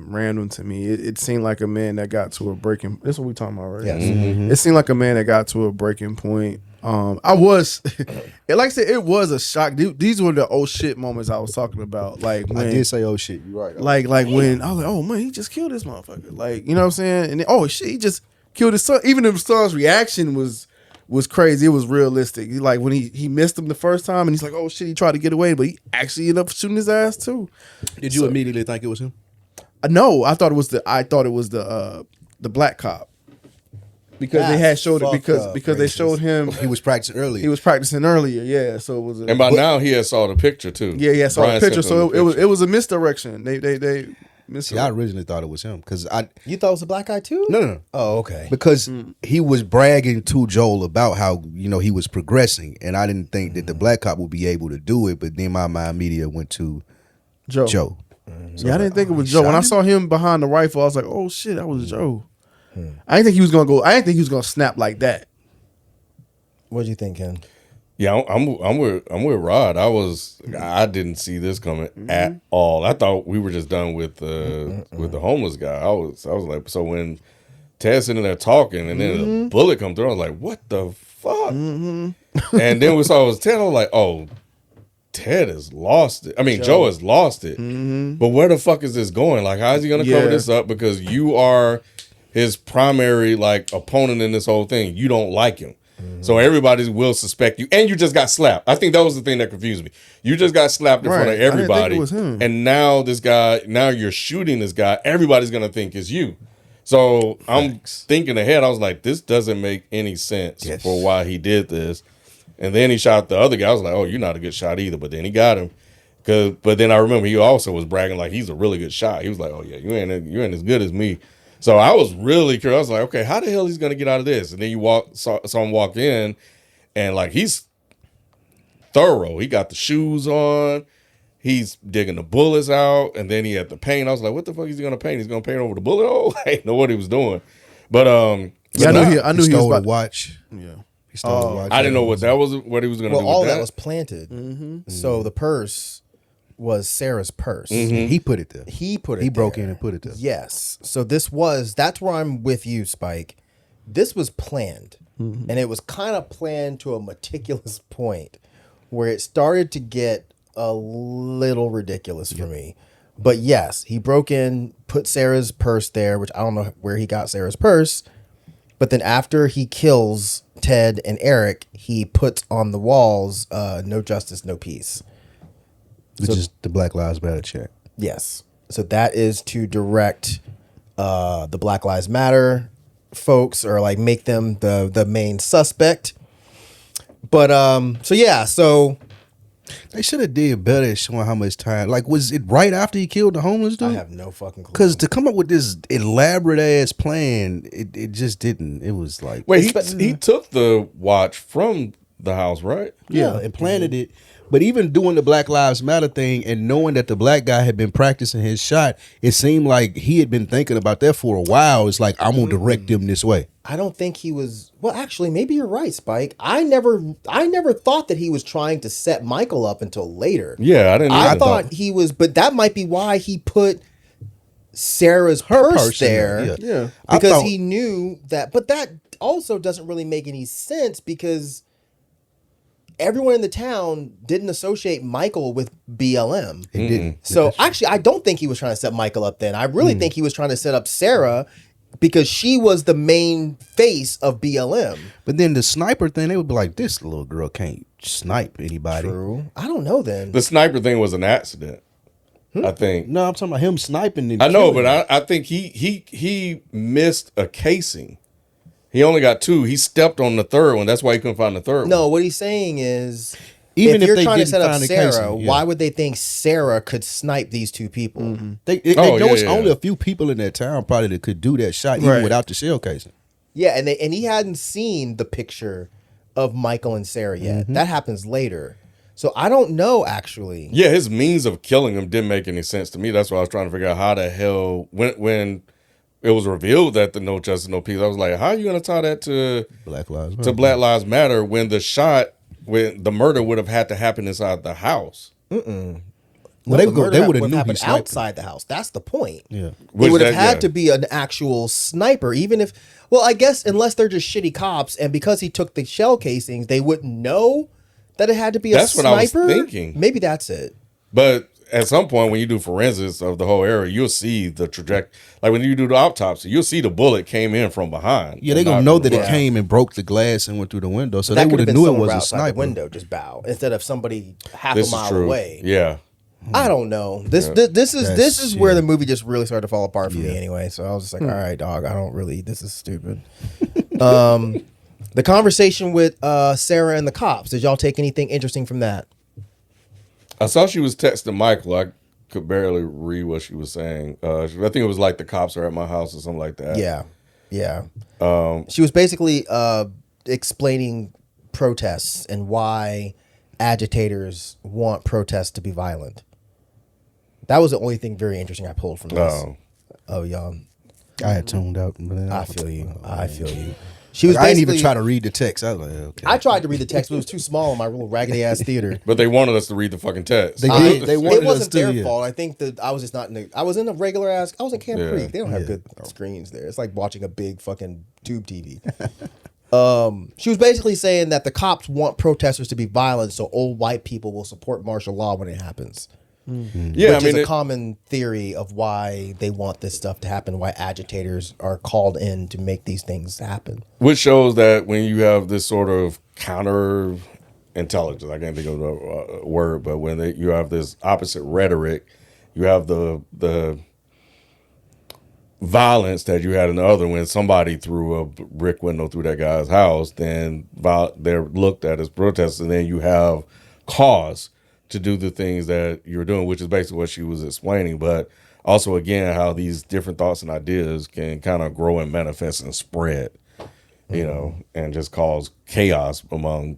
random to me. It seemed like a man that got to a breaking. That's what we talking about, right? Yes. It seemed like a man that got to a breaking point. I was, like I said, it was a shock. These were the oh shit moments I was talking about. Like when I did say oh shit, you're right. Like when I was like, oh man, he just killed this motherfucker. Like, you know what I'm saying? And then, oh shit, he just killed his son. Even if his son's reaction was crazy, it was realistic. Like when he missed him the first time, and he's like, oh shit, he tried to get away, but he actually ended up shooting his ass too. Did you immediately think it was him? No, I thought it was the black cop. Because they had showed it because they showed him He was practicing earlier. he was practicing earlier, yeah. So it was And by now he had saw the picture too. yeah, saw Brian the picture. sent him So the it picture. was a misdirection. They See, I originally thought it was him because You thought it was a black guy too? no. Oh, okay. Because he was bragging to Joel about how he was progressing, and I didn't think that the black cop would be able to do it. But then my mind media went to Joe. So I didn't think it was Joe. When I saw him behind the rifle, I was like, oh shit, that was Joe. I didn't think he was gonna go. I didn't think he was gonna snap like that. What do you think, Ken? Yeah, I'm with Rod. I didn't see this coming at all. I thought we were just done with the homeless guy. I was like, so when Ted's sitting there talking and then a bullet come through, I was like, what the fuck? And then we saw it was Ted. I was like, oh, Ted has lost it. I mean, Joe has lost it. But where the fuck is this going? Like, how is he gonna cover this up? Because you are his primary opponent in this whole thing. You don't like him. So everybody will suspect you. And you just got slapped. I think that was the thing that confused me. You just got slapped in front of everybody. I didn't think it was him. And now now you're shooting this guy. Everybody's going to think it's you. So I'm thinking ahead. I was like, this doesn't make any sense for why he did this. And then he shot the other guy. I was like, oh, you're not a good shot either. But then he got him. But then I remember he also was bragging like he's a really good shot. He was like, oh, yeah, you ain't as good as me. So I was really curious. I was like, okay, how the hell he's going to get out of this? And then you saw him walk in, and he's thorough. He got the shoes on. He's digging the bullets out, and then he had the paint. I was like, what the fuck is he going to paint? He's going to paint over the bullet hole? I didn't know what he was doing. But Yeah, I knew he was stole about the watch. Yeah. He stole the watch. I didn't know what he was going to do. All with that was planted. So the purse was Sarah's purse. He put it there. He put it. He broke there. in and put it there. Yes. So that's where I'm with you, Spike. This was planned, and it was kind of planned to a meticulous point, where it started to get a little ridiculous for me. But yes, he broke in, put Sarah's purse there, which I don't know where he got Sarah's purse. But then after he kills Ted and Eric, he puts on the walls, no justice, no peace. Which is the Black Lives Matter check. Yes. So that is to direct the Black Lives Matter folks, or like make them the main suspect. But so They should have did better at showing how much time. Like, was it right after he killed the homeless dude? I have no fucking clue. Because to come up with this elaborate ass plan, it just didn't. It was like, Wait, he took the watch from the house, right? yeah, and planted it. But even doing the Black Lives Matter thing and knowing that the black guy had been practicing his shot, it seemed like he had been thinking about that for a while. It's like, I'm gonna direct them this way. I don't think he was. Well, actually, maybe you're right, Spike. I never thought that he was trying to set Michael up until later. Yeah, I didn't. I either. thought he was, but that might be why he put Sarah's purse there. Yeah. I Because thought- he knew that. But that also doesn't really make any sense because everyone in the town didn't associate Michael with BLM. It didn't. So actually, I don't think he was trying to set Michael up then. I really think he was trying to set up Sarah because she was the main face of BLM. But then the sniper thing, they would be like, this little girl can't snipe anybody. True. I don't know then. The sniper thing was an accident. I think. No, I'm talking about him sniping. And I know, killing but I think he missed a casing. He only got two. He stepped on the third one. That's why he couldn't find the third one. No, what he's saying is, Even if you're they trying to didn't set up find the Sarah, casing, yeah. why would they think Sarah could snipe these two people? They Oh, know yeah, it's yeah. only a few people in that town probably that could do that shot even Right. without the shell casing. Yeah, and he hadn't seen the picture of Michael and Sarah yet. That happens later. So I don't know actually. Yeah, his means of killing him didn't make any sense to me. That's why I was trying to figure out how the hell when it was revealed that the no justice, no peace. I was like, how are you going to tie that to Black Lives Matter. to Black Lives Matter when the shot, when the murder would have had to happen inside the house? Well, No, they the would murder have would knew he happened sniped. outside the house. That's the point. Yeah. It Which would have that- had yeah. to be an actual sniper, even if. Well, I guess unless they're just shitty cops, and because he took the shell casings, they wouldn't know that it had to be That's a what I was sniper. thinking. Maybe that's it. But at some point, when you do forensics of the whole area, you'll see the trajectory. Like when you do the autopsy, you'll see the bullet came in from behind. Yeah, they and gonna not know from that the it front. came and broke the glass and went through the window, so That they could would have have been knew it someone was a outside the sniper. window just bow instead of somebody half This a is mile true. away. Yeah. I don't know. This is That's- where yeah. the movie just really started to fall apart for me Yeah. anyway. So I was just like, all right, dog, I don't really. This is stupid. The conversation with Sarah and the cops. Did y'all take anything interesting from that? I saw she was texting Michael. I could barely read what she was saying. I think it was like the cops are at my house or something like that. Yeah. She was basically explaining protests and why agitators want protests to be violent. That was the only thing very interesting I pulled from this. Oh, y'all. I had tuned out. But I feel you. I feel you. She was I didn't even basically- try to read the text. I was like, okay. I tried to read the text, but it was too small in my little raggedy ass theater. But they wanted us to read the fucking text. They did. They wanted It wasn't us to, their yeah. fault. I think that I was just not in the. I was in a regular ass. I was in Camp Yeah. Creek. They don't have Yeah. good screens there. It's like watching a big fucking tube TV. She was basically saying that the cops want protesters to be violent, so old white people will support martial law when it happens. Yeah, Which I mean, is a common theory of why they want this stuff to happen, why agitators are called in to make these things happen. which shows that when you have this sort of counter intelligence, I can't think of the word, but when you have this opposite rhetoric, you have the violence that you had in the other when somebody threw a brick window through that guy's house, then they're looked at as protests, and then you have cause to do the things that you're doing, which is basically what she was explaining. But also, again, how these different thoughts and ideas can kind of grow and manifest and spread, you know, and just cause chaos among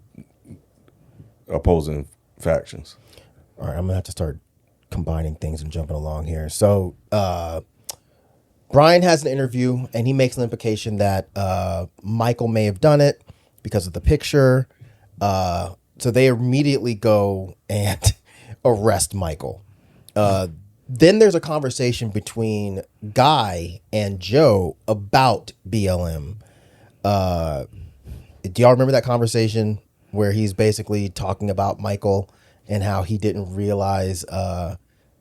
opposing factions. All right, I'm gonna have to start combining things and jumping along here. So, Brian has an interview, and he makes an implication that Michael may have done it because of the picture. So they immediately go and arrest Michael. Then there's a conversation between Guy and Joe about BLM. Do y'all remember that conversation where he's basically talking about Michael and how he didn't realize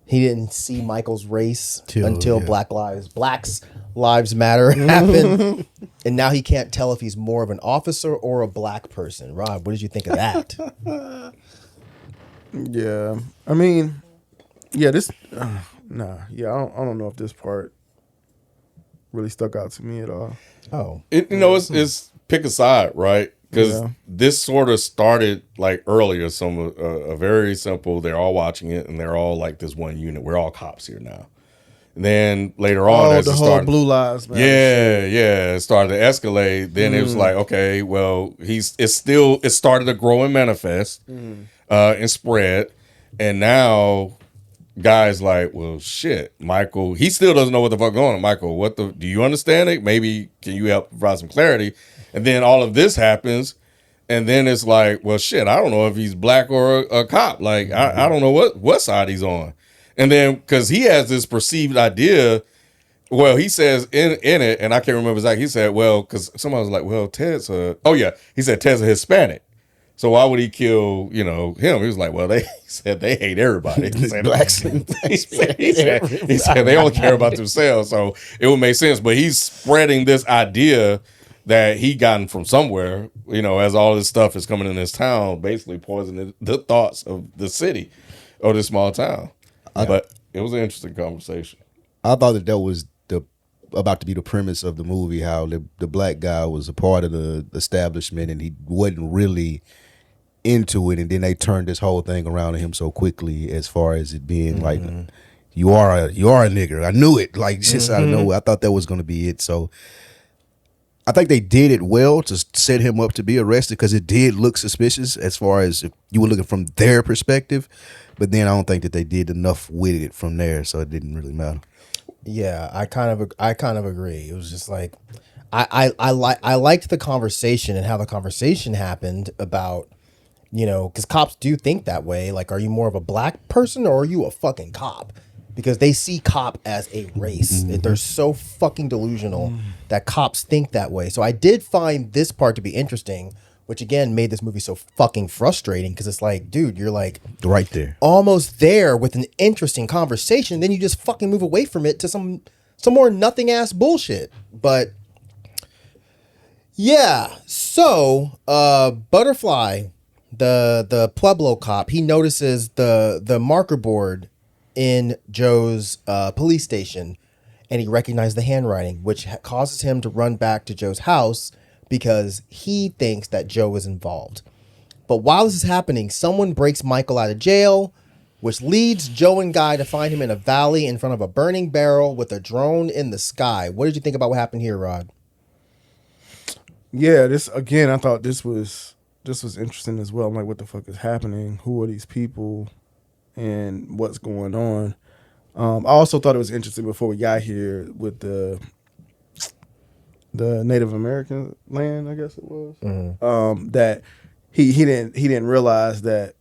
He didn't see Michael's race Till, until yeah. Blacks Lives Matter happened. And now he can't tell if he's more of an officer or a black person. Rob, what did you think of that? Yeah, I mean, yeah, this, yeah, I don't know if this part really stuck out to me at all. Oh. It's pick a side, right? Because Yeah. this sort of started like earlier. Some a very simple. They're all watching it, and they're all like this one unit. We're all cops here now. And then later on, as The it whole started, Blue Lives Matter. yeah, it started to escalate. Then it was like, okay, well, it started to grow and manifest, and spread, and now guys like, well, shit, Michael, he still doesn't know what the fuck going on. Michael, do you understand it? Maybe can you help provide some clarity? And then all of this happens, and then it's like, well, shit, I don't know if he's black or a cop. Like, I don't know what side he's on. And then because he has this perceived idea, well, he says in it, and I can't remember exactly. He said, well, because somebody was like, well, he said Ted's a Hispanic. So why would he kill, him? He was like, well, he said they hate everybody. He said, Blacks. he said they only care about themselves. So it would make sense. But he's spreading this idea that he gotten from somewhere, as all this stuff is coming in this town, basically poisoning the thoughts of the city or this small town. But it was an interesting conversation. I thought that was about to be the premise of the movie, how the black guy was a part of the establishment and he wasn't really into it, and then they turned this whole thing around on him so quickly, as far as it being like, you are a nigger. I knew it, like just out of nowhere. I thought that was going to be it. So I think they did it well to set him up to be arrested, because it did look suspicious as far as if you were looking from their perspective. But then I don't think that they did enough with it from there, so it didn't really matter. Yeah, I kind of agree. It was just like I liked the conversation and how the conversation happened about, because cops do think that way. Like, are you more of a black person or are you a fucking cop? Because they see cop as a race. They're so fucking delusional that cops think that way. So I did find this part to be interesting, which again made this movie so fucking frustrating, because it's like, dude, you're like Right there. almost there with an interesting conversation, then you just fucking move away from it to some more nothing ass bullshit. But yeah, so Butterfly, the Pueblo cop, he notices the marker board in Joe's police station, and he recognized the handwriting, which causes him to run back to Joe's house because he thinks that Joe is involved. But while this is happening, someone breaks Michael out of jail, which leads Joe and Guy to find him in a valley in front of a burning barrel with a drone in the sky. What did you think about what happened here, Rod? Yeah, I thought this was interesting as well. I'm like, what the fuck is happening? Who are these people, and what's going on? I also thought it was interesting before we got here with the Native American land, I guess it was, that he didn't realize that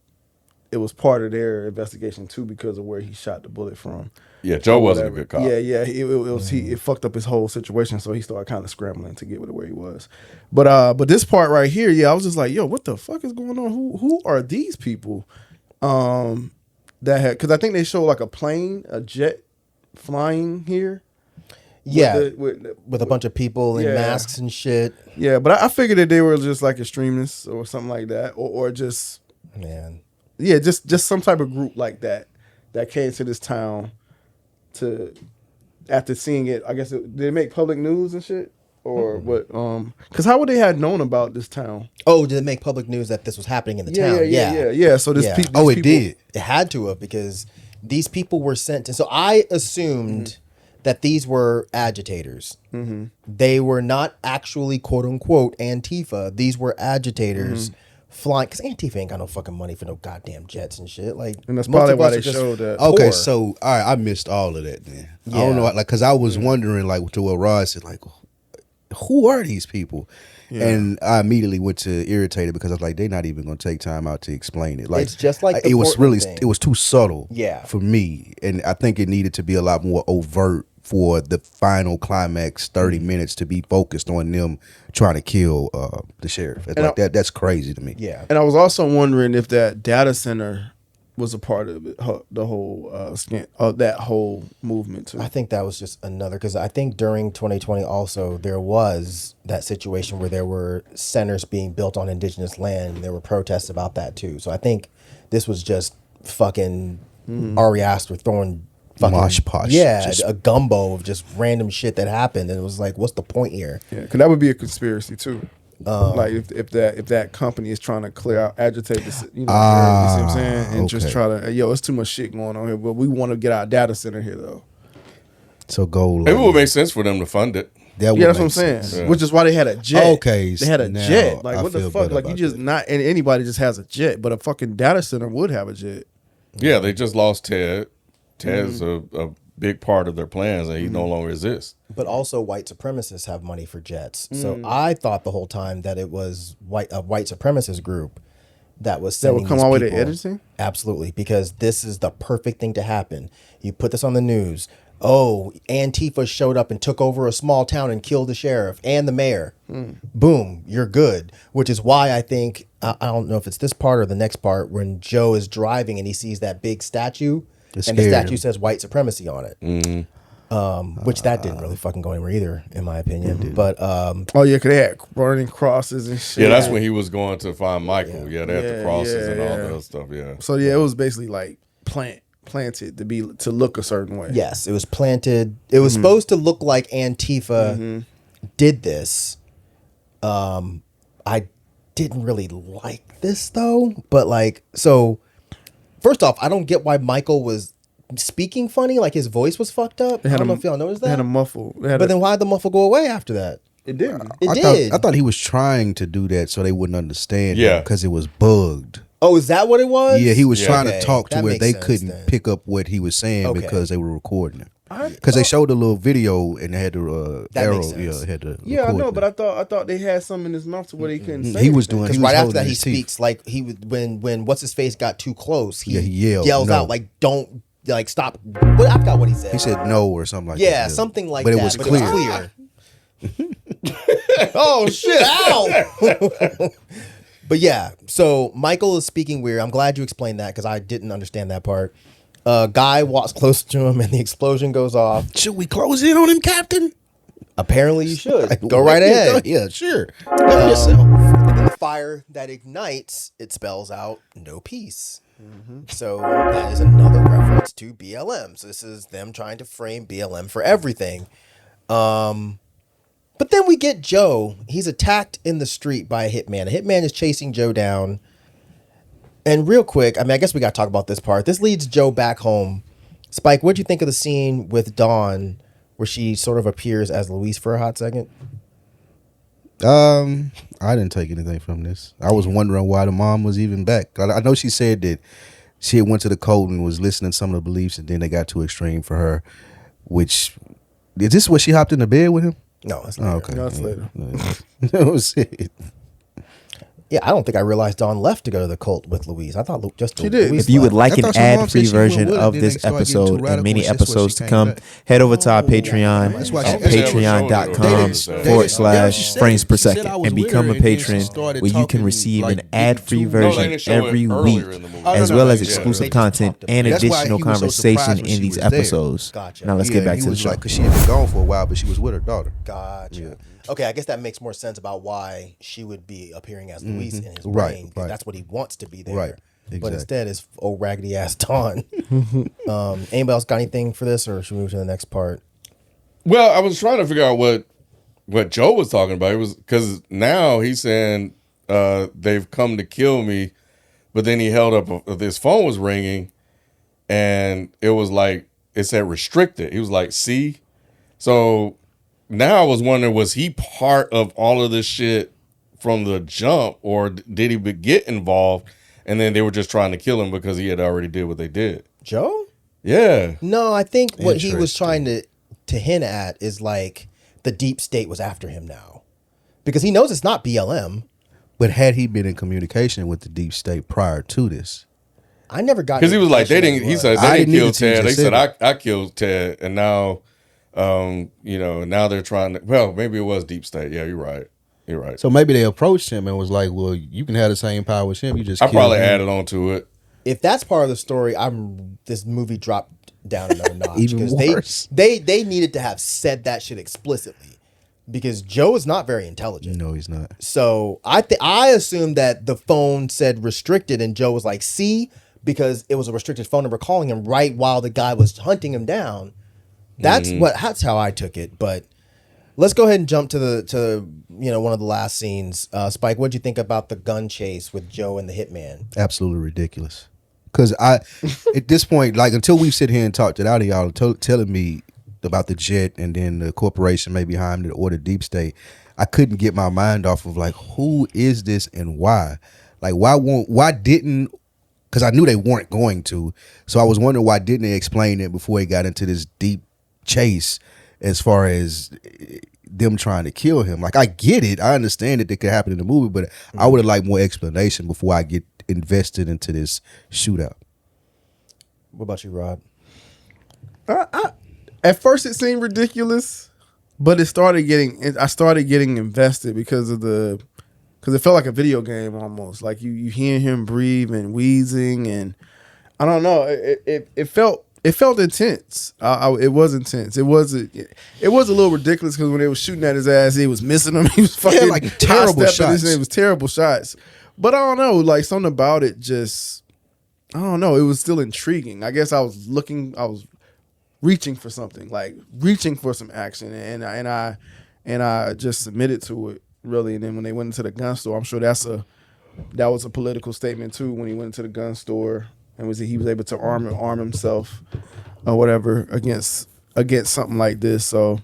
it was part of their investigation too, because of where he shot the bullet from. Yeah, Joe wasn't a good cop. Yeah, it fucked up his whole situation, so he started kind of scrambling to get to where he was. But this part right here, yeah, I was just like, yo, what the fuck is going on? Who are these people? Because I think they show like a jet flying here. Yeah, with a bunch of people in masks and shit. Yeah, but I figured that they were just like extremists or something like that, or just just some type of group like that came to this town to, after seeing it. I guess did they make public news and shit, or what? Because how would they have known about this town? Oh, did it make public news that this was happening in the town? Yeah. So these people, did. It had to have, because these people were sent. So I assumed that these were agitators. They were not actually quote unquote Antifa. These were agitators flying, because Antifa ain't got no fucking money for no goddamn jets and shit. Like, and that's probably why they showed that. Okay, poor. so all right, I missed all of that. Then Yeah. I don't know, like, because I was wondering, like, to what Rod said, like, who are these people? Yeah. And I immediately went to irritated, because I was like, they're not even going to take time out to explain it. Like, it's just like the it was Portland really thing. it was too subtle. Yeah. For me, and I think it needed to be a lot more overt for the final climax 30 minutes to be focused on them trying to kill the sheriff. It's like that's crazy to me. Yeah. And I was also wondering if that data center was a part of it, the whole that whole movement too. I think that was just another, because I think during 2020 also there was that situation where there were centers being built on indigenous land, and there were protests about that too. So I think this was just fucking Ari Aster throwing fucking Mosh posh. yeah, Just- a gumbo of just random shit that happened, and it was like, what's the point here? Yeah, because that would be a conspiracy too. Like if that company is trying to clear out, agitate this, area, you see what I'm saying, and just okay. try to, it's too much shit going on here. But we want to get our data center here though. So go. It would make sense for them to fund it. That would Yeah, that's what make I'm saying. sense. Yeah. Which is why they had a jet. Okay, they had a now jet. Like I what the feel fuck? better Like you about just that. not, and anybody just has a jet, but a fucking data center would have a jet. Yeah, they just lost Ted. Ted's a big part of their plans, and he no longer exists. But also, white supremacists have money for jets. So I thought the whole time that it was a white supremacist group that was That would sending come these all the way to people. Eddington? Absolutely, because this is the perfect thing to happen. You put this on the news. Oh, Antifa showed up and took over a small town and killed the sheriff and the mayor. Boom, you're good. Which is why I think, I don't know if it's this part or the next part, when Joe is driving and he sees that big statue, It and the scared statue him. says white supremacy on it. Which that didn't really fucking go anywhere either, in my opinion. But Oh yeah, because they had burning crosses and shit. Yeah, that's when he was going to find Michael. Yeah, they had the Yeah, crosses and all yeah. that other stuff. Yeah. So yeah, it was basically like planted to look a certain way. yes, it was planted. It was supposed to look like Antifa did this. I didn't really like this though, but like, so first off, I don't get why Michael was speaking funny, like his voice was fucked up. I don't know if y'all noticed They had a that. muffle. But then why'd the muffle go away after that? it didn't. It I did. thought he was trying to do that so they wouldn't understand. Yeah. because it was bugged. Oh, is that what it was? Yeah, he was Yeah. trying Okay, to talk to that where makes they sense couldn't then. pick up what he was saying Okay. because they were recording it. Because they showed a little video and they had the That arrow. makes sense. Yeah, had to. Yeah, I record know, it. but I thought they had something in his mouth to where he couldn't say He was anything. doing. Because He was right after holding that he his teeth. speaks like he would when what's his face got too close. He, Yeah, he yelled, yells "No." out like don't like stop. What I forgot what he said. He said no or something like that. yeah, something like but that. It was but clear. it was clear. Oh shit! Ow! But yeah, so Michael is speaking weird. I'm glad you explained that because I didn't understand that part. Guy walks close to him and the explosion goes off. Should we close in on him, Captain? Apparently, you should go right ahead. Yeah, sure. Help yourself. And then the fire that ignites, it spells out no peace. So that is another reference to BLM. So this is them trying to frame BLM for everything. But then we get Joe. He's attacked in the street by a hitman. A hitman is chasing Joe down. And real quick, I mean, I guess we got to talk about this part. This leads Joe back home. Spike, what'd you think of the scene with Dawn where she sort of appears as Louise for a hot second? I didn't take anything from this. I was wondering why the mom was even back. I know she said that she had went to the code and was listening to some of the beliefs, and then they got too extreme for her. Which is this what she hopped in the bed with him? No, that's Oh, not okay. No, that's later. That was it. Yeah, I don't think I realized Dawn left to go to the cult with Louise. I thought just She did. Louise If you would left. like I an thought your mom ad-free said she went version with it, of then this they started getting too episode and radical, many and that's why episodes she to came come, back. head over to our That's why Patreon she- at They patreon.com/frames per She said second I was and with become her, a and then she patron started where you can talking, receive like, an ad-free getting too- No, they version didn't show it every earlier week, in the movie. as no, well no, as yeah. exclusive They just content talked and about it. That's why additional he was so conversation surprised when in she these was there. episodes. Gotcha. Now let's get back he to the was show. like, because she had been gone for a while, but she was with her daughter. Gotcha. Okay, I guess that makes more sense about why she would be appearing as Louise in his Right, brain. 'Cause right. that's what he wants to be there. Right, But exactly. instead, it's old raggedy ass Dawn. Anybody else got anything for this, or should we move to the next part? Well, I was trying to figure out what Joe was talking about. It was because now he's saying they've come to kill me, but then he held up his phone was ringing, and it was like it said restricted. He was like, "See," so now I was wondering, was he part of all of this shit from the jump, or did he get involved, and then they were just trying to kill him because he had already did what they did? Joe? Yeah. No, I think what he was Interesting. trying to hint at is like the deep state was after him now, because he knows it's not BLM. But had he been in communication with the deep state prior to this? I never got Because he was like, they impression didn't. it He was. said I they didn't didn't kill either till you Ted. They just said said I killed Ted, and now, now they're trying to. Well, maybe it was deep state. Yeah, you're right. You're right. So maybe they approached him and was like, well, you can have the same power as him. You just I killed probably him. added on to it. if that's part of the story, this movie dropped down another notch. Even because worse. They needed to have said that shit explicitly because Joe is not very intelligent. No, he's not. So I assumed that the phone said restricted and Joe was like, see, because it was a restricted phone number calling him right while the guy was hunting him down. That's that's how I took it. But let's go ahead and jump to one of the last scenes. Spike, what'd you think about the gun chase with Joe and the hitman? Absolutely ridiculous. Because at this point, like until we sit here and talked it out of y'all telling me about the jet and then the corporation maybe behind it or the deep state, I couldn't get my mind off of like, who is this and why? Like, why didn't, because I knew they weren't going to. So I was wondering why didn't they explain it before he got into this deep chase as far as them trying to kill him. Like, I get it. I understand that it could happen in the movie, but I would have liked more explanation before I get invested into this shootout. What about you, Rod? At first it seemed ridiculous, but I started getting invested because it felt like a video game almost. Like you hear him breathe and wheezing, and I don't know. It felt intense. It was intense. It was a little ridiculous because when they were shooting at his ass, he was missing him. He was fucking like terrible shots. It was terrible shots. But I don't know, like something about it just, I don't know. It was still intriguing. I guess I was reaching for something, like reaching for some action, and I just submitted to it really. And then when they went into the gun store, I'm sure that was a political statement too. When he went into the gun store and he was able to arm himself or whatever against something like this. So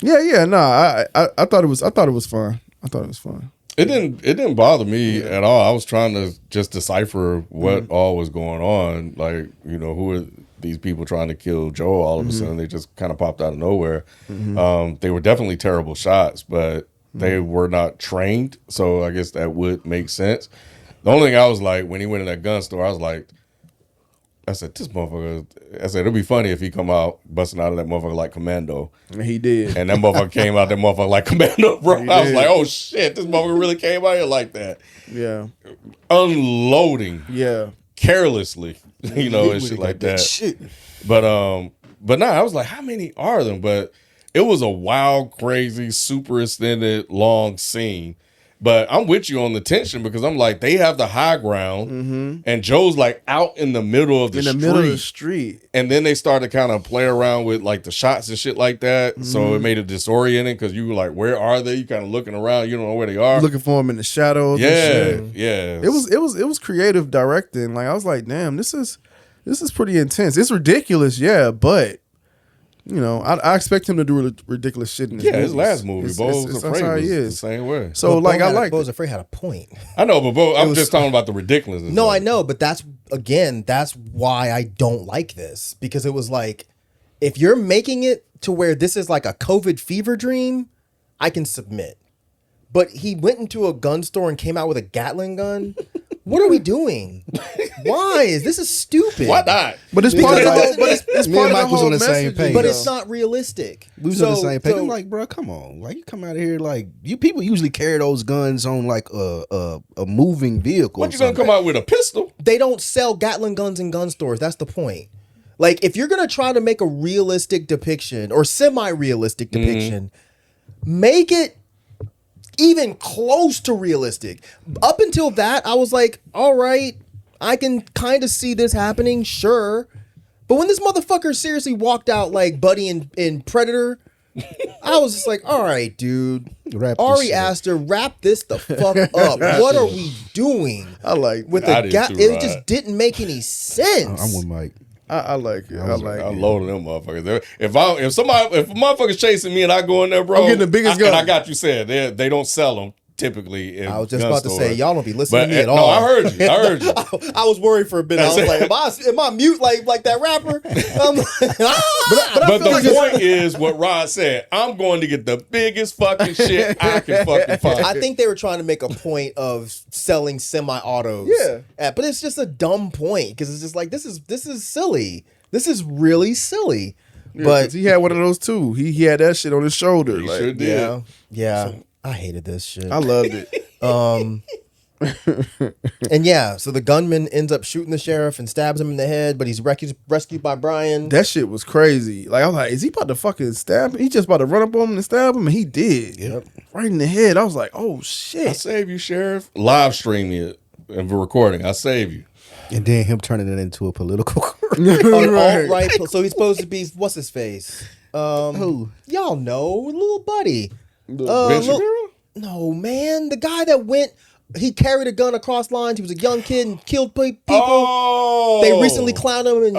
I thought it was fun. I thought it was fun. It didn't bother me at all. I was trying to just decipher what all was going on. Like, who are these people trying to kill Joe all of a sudden? They just kind of popped out of nowhere. They were definitely terrible shots, but they were not trained. So I guess that would make sense. The only thing I was like, when he went in that gun store, I said, this motherfucker, it'd be funny if he come out busting out of that motherfucker like Commando. And he did. And that motherfucker came out that motherfucker like Commando, bro. I was like, oh shit, this motherfucker really came out here like that. Yeah. Unloading. Yeah. Carelessly, and shit like that. Shit. But I was like, how many are them? But it was a wild, crazy, super extended, long scene. But I'm with you on the tension because I'm like, they have the high ground, and Joe's like out in the middle of the street. And then they started kind of play around with like the shots and shit like that. So it made it disorienting because you were like, where are they? You kind of looking around, you don't know where they are. Looking for them in the shadows. Yeah, and shit. yeah. It was creative directing. Like I was like, damn, this is pretty intense. It's ridiculous, yeah, but. I expect him to do ridiculous shit in his movies. His last movie, Bo was Afraid, was the same way. So, But I like Bo was Afraid had a point. I know, but Bo, I'm just talking about the ridiculousness. No, I know, but that's why I don't like this. Because it was like, if you're making it to where this is like a COVID fever dream, I can submit. But he went into a gun store and came out with a Gatling gun. What are we doing? Why? This is stupid. Why not? But it's part of the whole. But it's Me part and of the Mike was whole on the same messaging, page. But though. it's not realistic. We was on the same page. I'm like, bro, come on. Like, you come out of here like you people usually carry those guns on like a moving vehicle. What, you gonna come out with a pistol? They don't sell Gatling guns in gun stores. That's the point. Like, if you're gonna try to make a realistic depiction or semi-realistic depiction, make it even close to realistic. Up until that, I was like, all right, I can kind of see this happening, sure. But when this motherfucker seriously walked out like Buddy in Predator, I was just like, all right, dude. Ari Aster, wrap this the fuck up. What are we doing? I like with I the did too, it Rod. just didn't make any sense. I'm with Mike. I like it. I like I it. loaded them motherfuckers. If a motherfucker's chasing me and I go in there, bro, I'm getting the biggest gun. And I got you said they don't sell them typically. In I was just gun about to say, stores. y'all don't be listening But to me at no, all. I heard you. I was worried for a bit. I was like, am I mute like that rapper? But But the point is what Rod said. I'm going to get the biggest fucking shit I can fucking find. I think they were trying to make a point of selling semi-autos. Yeah. But it's just a dumb point because it's just like, this is silly. This is really silly. Yeah, But 'cause he had one of those too. He had that shit on his shoulder. He Like, sure did. yeah. I hated this shit. I loved it. And yeah, so the gunman ends up shooting the sheriff and stabs him in the head, but he's rescued by Brian. That shit was crazy. Like I was like, is he about to fucking stab him? He just about to run up on him and stab him, and he did. Yep. Right in the head. I was like, oh I shit. save you, Sheriff. Live stream it and recording. I save you. And then him turning it into a political. Right. So he's supposed to be, what's his face? Who? Y'all know, little buddy. Ben Lil- Shapiro? No, man, the guy that went. He carried a gun across lines. He was a young kid and killed people. Oh, They recently clowned him, and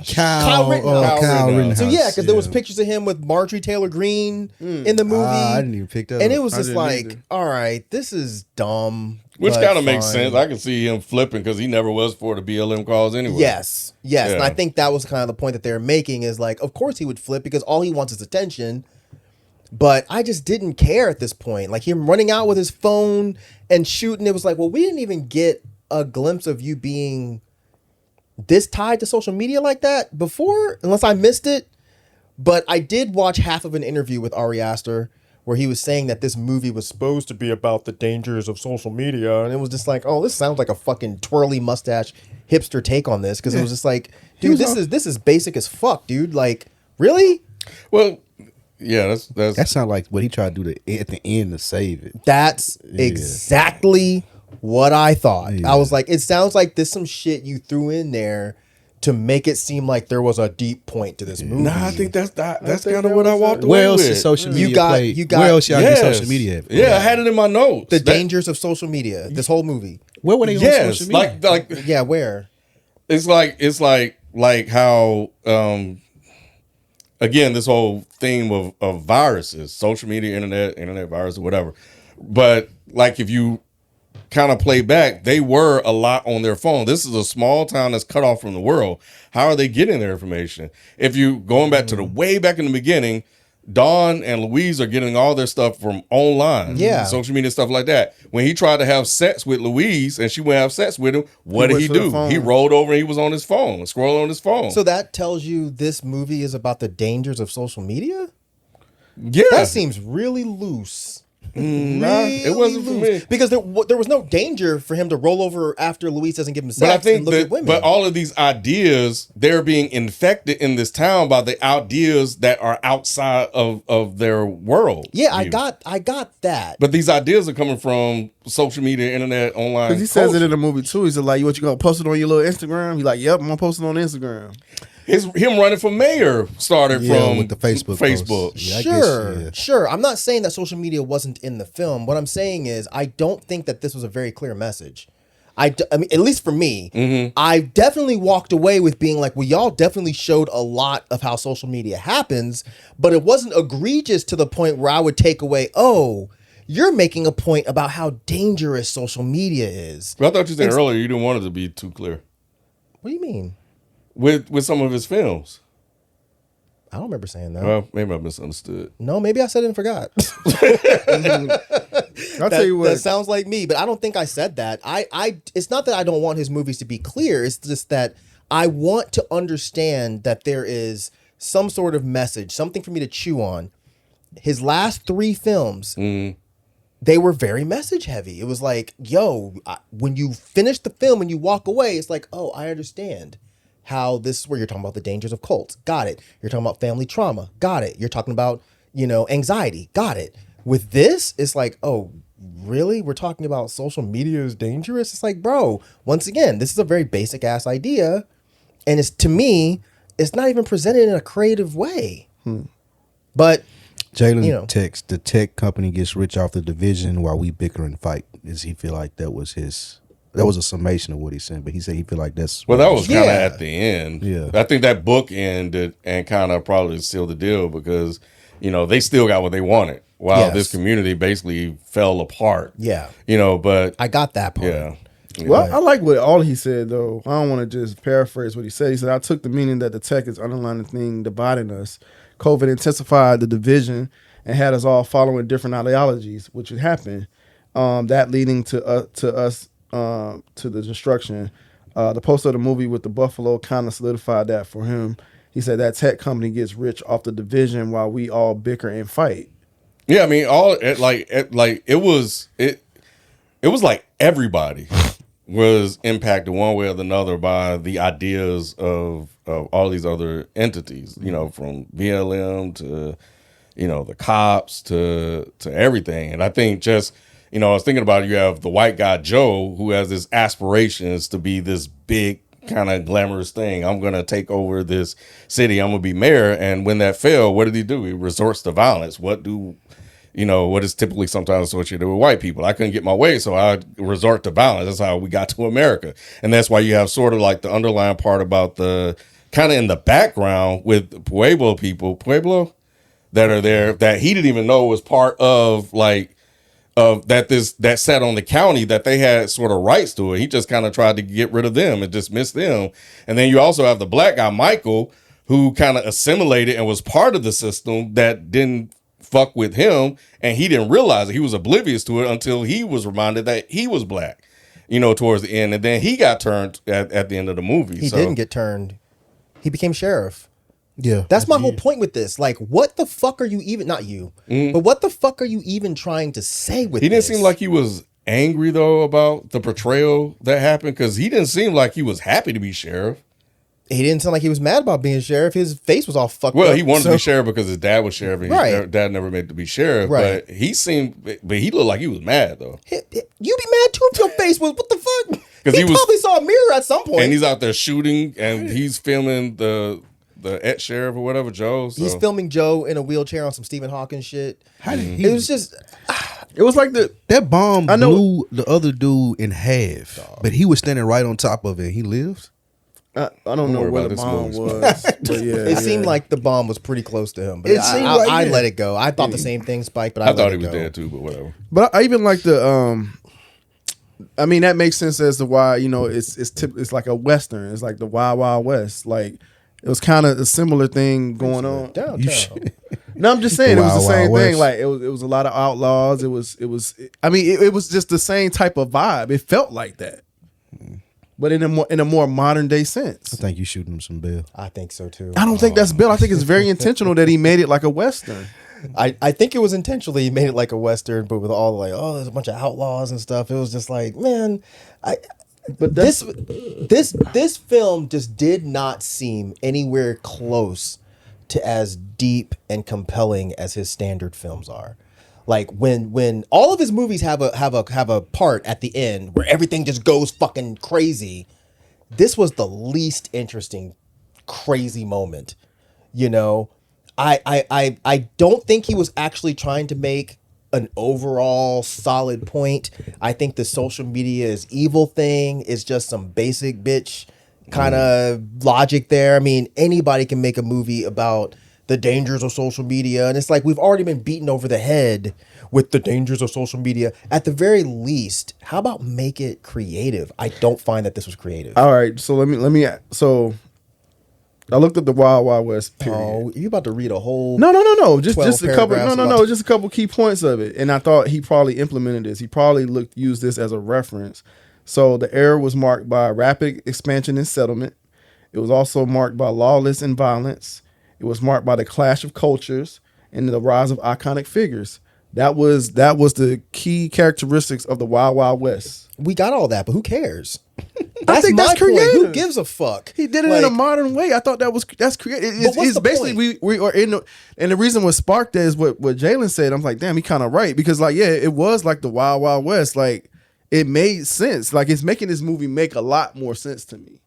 Kyle Rittenhouse. Kyle Rittenhouse. So yeah, because there was pictures of him with Marjorie Taylor Greene in the movie, I didn't even pick that and up. it was I just didn't like, either. all right, this is dumb. Which but kind of makes fine. sense. I can see him flipping because he never was for the BLM cause anyway. Yes, and Yeah. I think that was kind of the point that they were making is like, of course he would flip because all he wants is attention. But I just didn't care at this point. Like him running out with his phone and shooting, it was like, well, we didn't even get a glimpse of you being this tied to social media like that before, unless I missed it. But I did watch half of an interview with Ari Aster where he was saying that this movie was supposed to be about the dangers of social media. And it was just like, oh, this sounds like a fucking twirly mustache hipster take on this. Because it was just like, dude, this is basic as fuck, dude. Like, really? Well, yeah, that's That sounded like what he tried to do at the end to save it. That's exactly what I thought. Yeah. I was like, it sounds like there's some shit you threw in there to make it seem like there was a deep point to this movie. Nah, I think that's think kind of that what I was walked it. away Where else with. is social You media? got- Where else y'all get Yes. social media? At? Yeah, I had it in my notes. The That- dangers of social media. This whole movie. Where were they on Yes, social media? like Yeah, where? it's like how again, this whole theme of viruses, social media, internet viruses, whatever. But like if you kind of play back, they were a lot on their phone. This is a small town that's cut off from the world. How are they getting their information? If you going back to the way back in the beginning, Dawn and Louise are getting all their stuff from online, social media, stuff like that. When he tried to have sex with Louise and she went to have sex with him, what did went he to the do? phone. He rolled over and he was on his phone, scrolling on his phone. So that tells you this movie is about the dangers of social media? yeah, That seems really loose. nah, it wasn't for me. Because there was no danger for him to roll over after Louise doesn't give him sex But I think and look at women. but all of these ideas, they're being infected in this town by the ideas that are outside of their world. yeah, I view. got that. But these ideas are coming from social media, internet, online. Because he says it culture. in the movie too. He's like, what you gonna post it on your little Instagram? He's like, yep, I'm gonna post it on Instagram. Him running for mayor started from with the Facebook posts. Yeah, I guess, Sure. I'm not saying that social media wasn't in the film. What I'm saying is I don't think that this was a very clear message. I mean, at least for me, I definitely walked away with being like, well, y'all definitely showed a lot of how social media happens, but it wasn't egregious to the point where I would take away, oh, you're making a point about how dangerous social media is. But I thought you said earlier you didn't want it to be too clear What do you mean? with some of his films. I don't remember saying that. Well, maybe I misunderstood. No, maybe I said it and forgot. I'll tell you what. That sounds like me, but I don't think I said that. It's not that I don't want his movies to be clear. It's just that I want to understand that there is some sort of message, something for me to chew on. His last 3 films, they were very message heavy. It was like, yo, when you finish the film and you walk away, it's like, oh, I understand how this is where you're talking about the dangers of cults. Got it. You're talking about family trauma. Got it. You're talking about, anxiety. Got it. With this, it's like, oh, really? We're talking about social media is dangerous? It's like, bro, once again, this is a very basic ass idea. And to me, it's not even presented in a creative way. But Jalen text, the tech company gets rich off the division while we bicker and fight. Does he feel like that was a summation of what he said, but he said he feel like that's Well, that was kind of Yeah. at the end. Yeah. I think that book ended and kind of probably sealed the deal because, they still got what they wanted. While Yes. this community basically fell apart. yeah, But I got that part. yeah. Well, I like what all he said, though. I don't want to just paraphrase what he said. He said, I took the meaning that the tech is underlying the thing dividing us. COVID intensified the division and had us all following different ideologies, which would happen. That leading to us to the destruction. The poster of the movie with the buffalo kind of solidified that for him. He said that tech company gets rich off the division while we all bicker and fight. Yeah, I mean, it it was like everybody was impacted one way or another by the ideas of all these other entities, you know, from BLM to, you know, the cops to everything. And I think just, you know, I was thinking about it, you have the white guy, Joe, who has this aspirations to be this big kind of glamorous thing. I'm going to take over this city. I'm going to be mayor. And when that failed, what did he do? He resorts to violence. What is typically sometimes associated with white people? I couldn't get my way, so I resort to violence. That's how we got to America. And that's why you have sort of like the underlying part about the kind of in the background with Pueblo people, that are there that he didn't even know was part of that sat on the county, that they had sort of rights to it. He just kind of tried to get rid of them and dismiss them. And then you also have the black guy, Michael, who kind of assimilated and was part of the system that didn't fuck with him, and he didn't realize it. He was oblivious to it until he was reminded that he was black, you know, towards the end. And then he got turned at the end of the movie. He didn't get turned. He became sheriff. Yeah. That's my whole point with this. Like, what the fuck are you even, not you, but what the fuck are you even trying to say with this? He didn't seem like he was angry, though, about the portrayal that happened, because he didn't seem like he was happy to be sheriff. He didn't sound like he was mad about being sheriff. His face was all fucked up. Well, he wanted to be sheriff because his dad was sheriff, and his dad never made to be sheriff. Right. But he looked like he was mad, though. You be mad too if your face was, what the fuck? 'Cause He he was- probably saw a mirror at some point. And he's out there shooting, and he's filming the ex-sheriff or whatever, Joe. So. He's filming Joe in a wheelchair on some Stephen Hawking shit. How did he? It was just, It was like That bomb I know- blew the other dude in half, but he was standing right on top of it. He lived. I don't know worry where about the this bomb movie. was. But yeah, it seemed like the bomb was pretty close to him. But It seemed like I it. let it go. I thought the same thing, Spike, but I thought he let was it go. dead too, but whatever. But I even like the I mean, that makes sense as to why, you know, it's like a Western. It's like the Wild Wild West. Like, it was kind of a similar thing going on. Downtown. No, I'm just saying, it was the Wild same Wild thing. West. Like, it was a lot of outlaws. It was I mean, it was just the same type of vibe. It felt like that, but in a more modern day sense. I think you shooting him some bail. I think so too. I don't think that's Bill. I think it's very intentional that he made it like a Western. I think it was intentionally he made it like a Western, but with all the like, oh, there's a bunch of outlaws and stuff. It was just like, man, But this film just did not seem anywhere close to as deep and compelling as his standard films are. Like when all of his movies have a part at the end where everything just goes fucking crazy, this was the least interesting crazy moment. You know, I don't think he was actually trying to make an overall solid point. I think the social media is evil thing is just some basic bitch kind of logic there. I mean, anybody can make a movie about the dangers of social media, and it's like we've already been beaten over the head with the dangers of social media. At the very least, how about make it creative? I don't find that this was creative. All right, so let me. So I looked at the Wild Wild West. Period. Oh, you about to read a whole? No. Just 12 a couple. paragraphs No. about- Just a couple key points of it. And I thought he probably implemented this. He probably used this as a reference. So the era was marked by rapid expansion and settlement. It was also marked by lawless and violence. It was marked by the clash of cultures and the rise of iconic figures. That was the key characteristics of the Wild Wild West. We got all that, but who cares? I think that's my point. creative. Who gives a fuck? He did it in a modern way. I thought that's creative. But what's It's the basically we are in and the reason what sparked that is what Jalen said. I'm like, damn, he kind of right, because like, yeah, it was like the Wild Wild West. Like, it made sense. Like, it's making this movie make a lot more sense to me,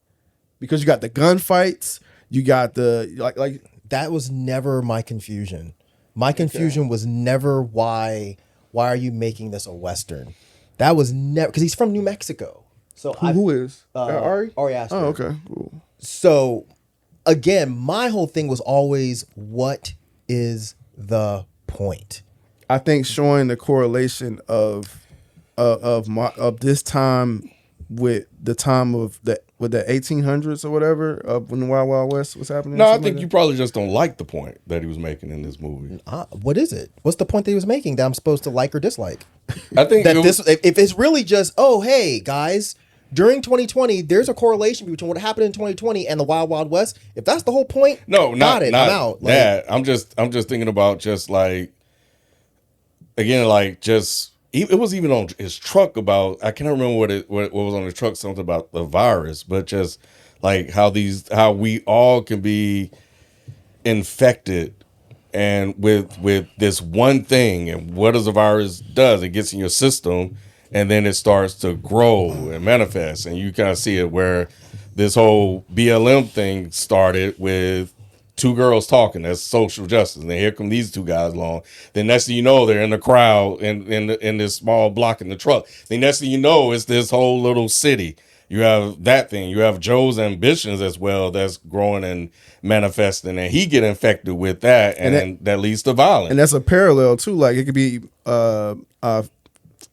because you got the gunfights, you got the like. That was never my confusion. My confusion was never why are you making this a Western? That was never, because he's from New Mexico. So Who is Ari? Ari Aster. Oh, okay. Cool. So again, my whole thing was always, what is the point? I think showing the correlation of this time with the time of the 1800s or whatever, of when the Wild Wild West was happening. No, I something think like you that? probably just don't like the point that he was making in this movie. What is it? What's the point that he was making that I'm supposed to like or dislike? I think That it was- if it's really just, oh, hey guys, during 2020, there's a correlation between what happened in 2020 and the Wild Wild West. If that's the whole point, No, got not it. not I'm out. Like, that. I'm just thinking about just like, again, like just it was even on his truck about, I can't remember what was on the truck, something about the virus, but just like how we all can be infected and with this one thing, and what does the virus does? It gets in your system and then it starts to grow and manifest, and you kind of see it where this whole BLM thing started with two girls talking. That's social justice. And then here come these two guys along. Then next thing you know, they're in the crowd in this small block in the truck. Then next thing you know, it's this whole little city. You have that thing. You have Joe's ambitions as well that's growing and manifesting, and he get infected with that, and that leads to violence. And that's a parallel too. Like it could be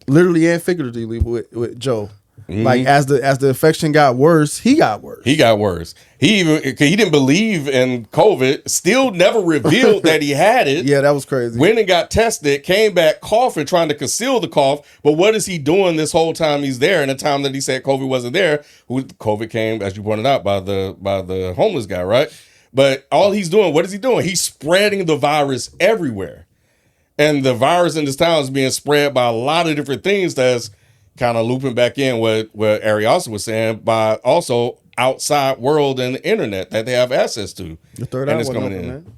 literally and figuratively with Joe. Mm-hmm. Like as the infection got worse, he got worse. He didn't believe in COVID. Still never revealed that he had it. Yeah, that was crazy. Went and got tested, came back coughing, trying to conceal the cough. But what is he doing this whole time he's there? And the time that he said COVID wasn't there, COVID came, as you pointed out, by the homeless guy, right? But all he's doing, what is he doing? He's spreading the virus everywhere, and the virus in this town is being spread by a lot of different things. That's kind of looping back in what Ari Aster was saying, by also outside world and the internet that they have access to. The third eye coming in. Man.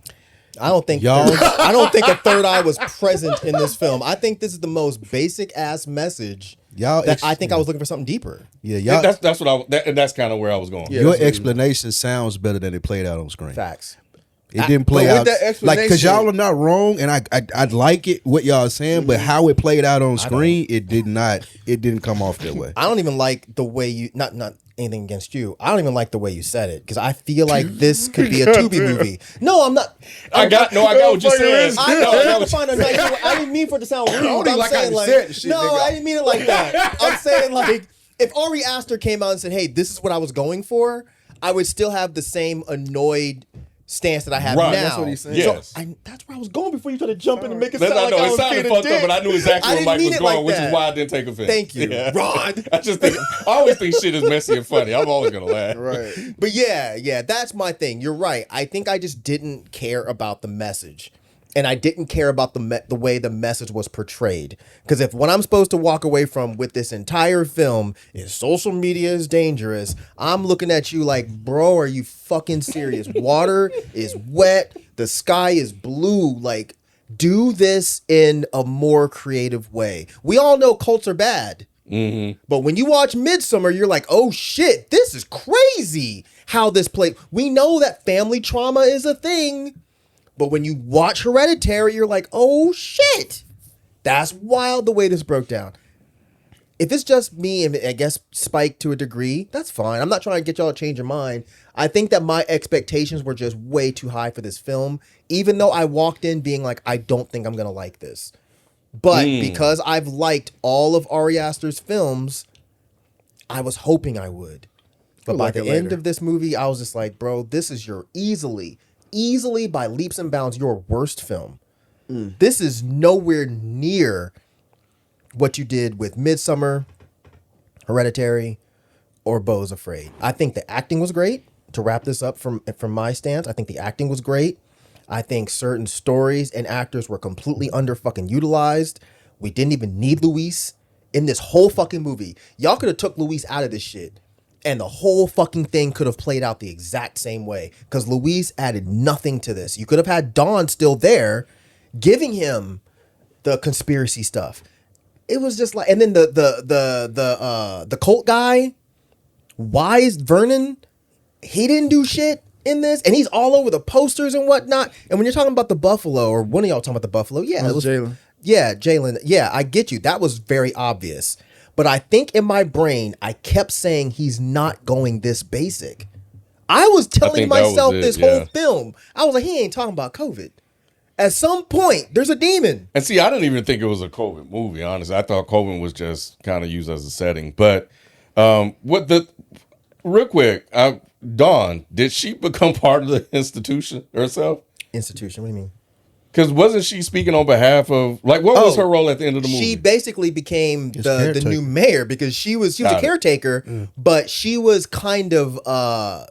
I don't think a third eye was present in this film. I think this is the most basic ass message. I think I was looking for something deeper. Yeah, y'all. That's kind of where I was going. Yeah, your explanation sounds better than it played out on screen. Facts. It didn't play out like, because y'all are not wrong, and I like it what y'all are saying, but how it played out on screen, it didn't come off that way. I don't even like the way you not anything against you. I don't even like the way you said it, because I feel like this could be a Tubi movie. No, I'm not. I got what you're saying. I find a nice way. I didn't mean for it to sound rude. I'm saying I didn't mean it like that. I'm saying like, if Ari Aster came out and said, "Hey, this is what I was going for," I would still have the same annoyed stance that I have now. That's what he's saying. Yes. So that's where I was going before you tried to jump in and make it sound like I was being a fucked dick. up, but I knew exactly where Mike was going, which is why I didn't take offense. Thank you, Ron. I always think shit is messy and funny. I'm always gonna laugh. Right. But yeah, that's my thing. You're right. I think I just didn't care about the message. And I didn't care about the way the message was portrayed. Because if what I'm supposed to walk away from with this entire film is social media is dangerous, I'm looking at you like, bro, are you fucking serious? Water is wet. The sky is blue. Like, do this in a more creative way. We all know cults are bad. Mm-hmm. But when you watch Midsommar, you're like, oh shit, this is crazy how this played. We know that family trauma is a thing. But when you watch Hereditary, you're like, oh shit, that's wild the way this broke down. If it's just me and I guess Spike to a degree, that's fine. I'm not trying to get y'all to change your mind. I think that my expectations were just way too high for this film, even though I walked in being like, I don't think I'm going to like this. But because I've liked all of Ari Aster's films, I was hoping I would. But by the end of this movie, I was just like, bro, this is your easily by leaps and bounds your worst film. This is nowhere near what you did with Midsommar, Hereditary, or Beau's Afraid. I think the acting was great. To wrap this up from my stance, I think the acting was great. I think certain stories and actors were completely under fucking utilized. We didn't even need Louise in this whole fucking movie. Y'all could have took Louise out of this shit, and the whole fucking thing could have played out the exact same way, because Louise added nothing to this. You could have had Dawn still there, giving him the conspiracy stuff. It was just like, and then the cult guy, Wise Vernon, he didn't do shit in this, and he's all over the posters and whatnot. And when you're talking about the Buffalo, or one of y'all talking about the Buffalo, yeah, it was Jalen. Yeah, Jalen. Yeah, I get you. That was very obvious. But I think in my brain, I kept saying he's not going this basic. I was telling myself this whole film. I was like, he ain't talking about COVID. At some point, there's a demon. And see, I didn't even think it was a COVID movie, honestly. I thought COVID was just kind of used as a setting. But real quick, Dawn, did she become part of the institution herself? Institution, what do you mean? Because wasn't she speaking on behalf of, like, what was her role at the end of the movie? She basically became the new mayor, because she was a caretaker, but she was kind of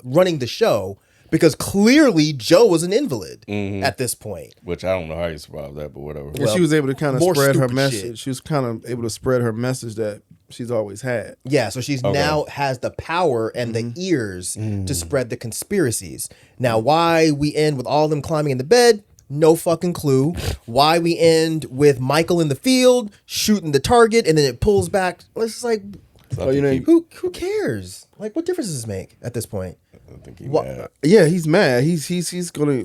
running the show. because clearly Joe was an invalid at this point. Which I don't know how you survived that, but whatever. And she was able to kind of more spread her stupid message. shit. She was kind of able to spread her message that she's always had. Yeah, so she's now has the power and the ears to spread the conspiracies. Now, why we end with all of them climbing in the bed? No fucking clue. Why we end with Michael in the field shooting the target and then it pulls back? It's just like, So you know, who cares? Like, what difference does this make at this point? I think he mad. Yeah, he's mad. He's gonna.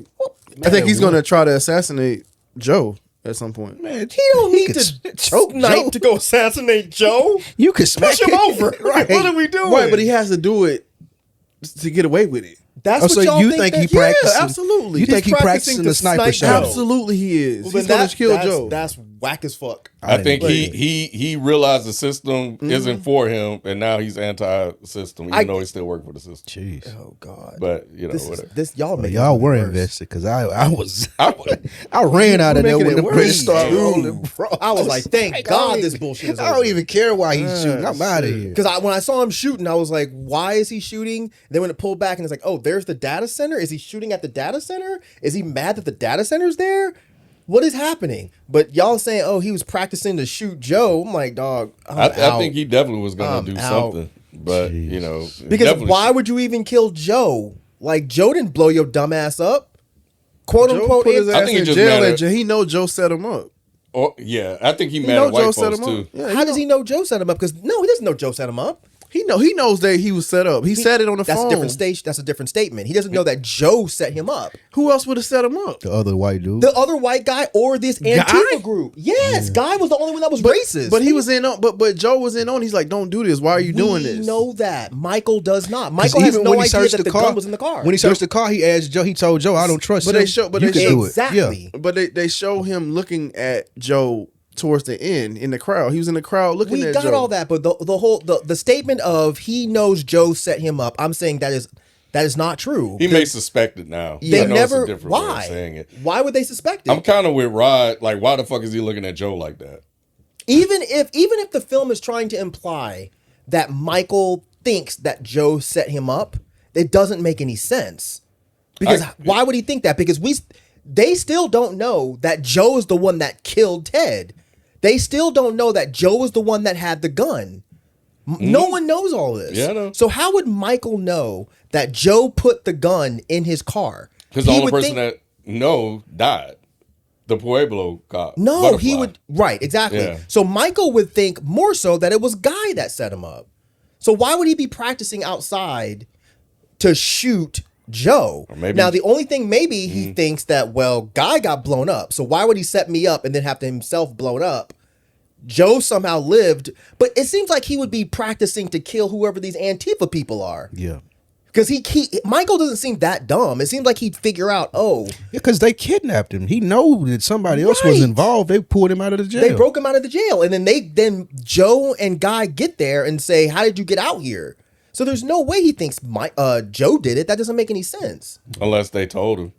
I think he's gonna try to assassinate Joe at some point. Man, He don't need could to choke Knight to go assassinate Joe. You could smack Push him over. Right. What are we doing? Right, but he has to do it to get away with it. That's Oh, what so y'all you think think he that- yeah, practicing? absolutely. You He's think he practicing the sniper snipe shot? Joe. Absolutely, he is. Well, He's then gonna kill that's, Joe. That's whack as fuck. I think didn't- he realized the system isn't for him, and now he's anti-system, even though he still working for the system. Jeez. Oh God. But you know, This is, whatever. this y'all Well, make y'all it were worse. invested because I ran out of there making when it the worse. credits started Dude. rolling, bro. I was like, thank I God don't this even- bullshit is I don't over. even care why he's shooting. I'm out of here. Because when I saw him shooting, I was like, why is he shooting? Then when it pulled back and it's like, oh, there's the data center. Is he shooting at the data center? Is he mad that the data center's there? What is happening? But y'all saying, oh, he was practicing to shoot Joe. I'm like, dog, I think he definitely was going to do out. something, but you know, Because definitely why would you even kill Joe? Like, Joe didn't blow your dumb ass up. Quote Joe unquote. put his I ass think he in just jail. mad And at- he know Joe set him up. Oh, yeah, I think he mad know at white Joe set folks him too. up. Yeah, How does he know Joe set him up? Because no, he doesn't know Joe set him up. He knows that he was set up. He said it on the That's phone. a different stage. That's a different statement. He doesn't know that Joe set him up. Who else would have set him up? The other white dude. The other white guy or this Antifa group. Yes, Guy was the only one that was racist. But he was in on. But Joe was in on. He's like, don't do this. Why are you doing this? We know that. Michael does not. 'Cause Michael has even no when he idea searched that the gun was in the car. When he searched the car, he asked Joe. He told Joe, "I don't trust But him." they show- but you they can show- do it. Exactly. Yeah. But they show him looking at Joe towards the end in the crowd. He was in the crowd looking We at got Joe. all that, but the statement of he knows Joe set him up, I'm saying that is not true. He may suspect it now. They I know never. it's a different way of Why? saying it. Why would they suspect it? I'm kind of with Rod. Like, why the fuck is he looking at Joe like that? Even if the film is trying to imply that Michael thinks that Joe set him up, it doesn't make any sense. Because why would he think that? Because they still don't know that Joe is the one that killed Ted. They still don't know that Joe was the one that had the gun. No one knows all this. Yeah, I know. So how would Michael know that Joe put the gun in his car? Because the He only would person think- that know died. The Pueblo cop. No, Butterfly. he would. Right, exactly. Yeah. So Michael would think more so that it was Guy that set him up. So why would he be practicing outside to shoot Joe? Or maybe- Now, the only thing maybe he thinks that, well, Guy got blown up. So why would he set me up and then have to himself blown up? Joe somehow lived, but it seems like he would be practicing to kill whoever these Antifa people are. Yeah. Because Michael doesn't seem that dumb. It seems like he'd figure out, oh, Because they kidnapped him. He know that somebody else was Right. involved. They pulled him out of the jail. they broke him out of the jail. And then Joe and Guy get there and say, how did you get out here? So there's no way he thinks Joe did it. That doesn't make any sense. Unless they told him.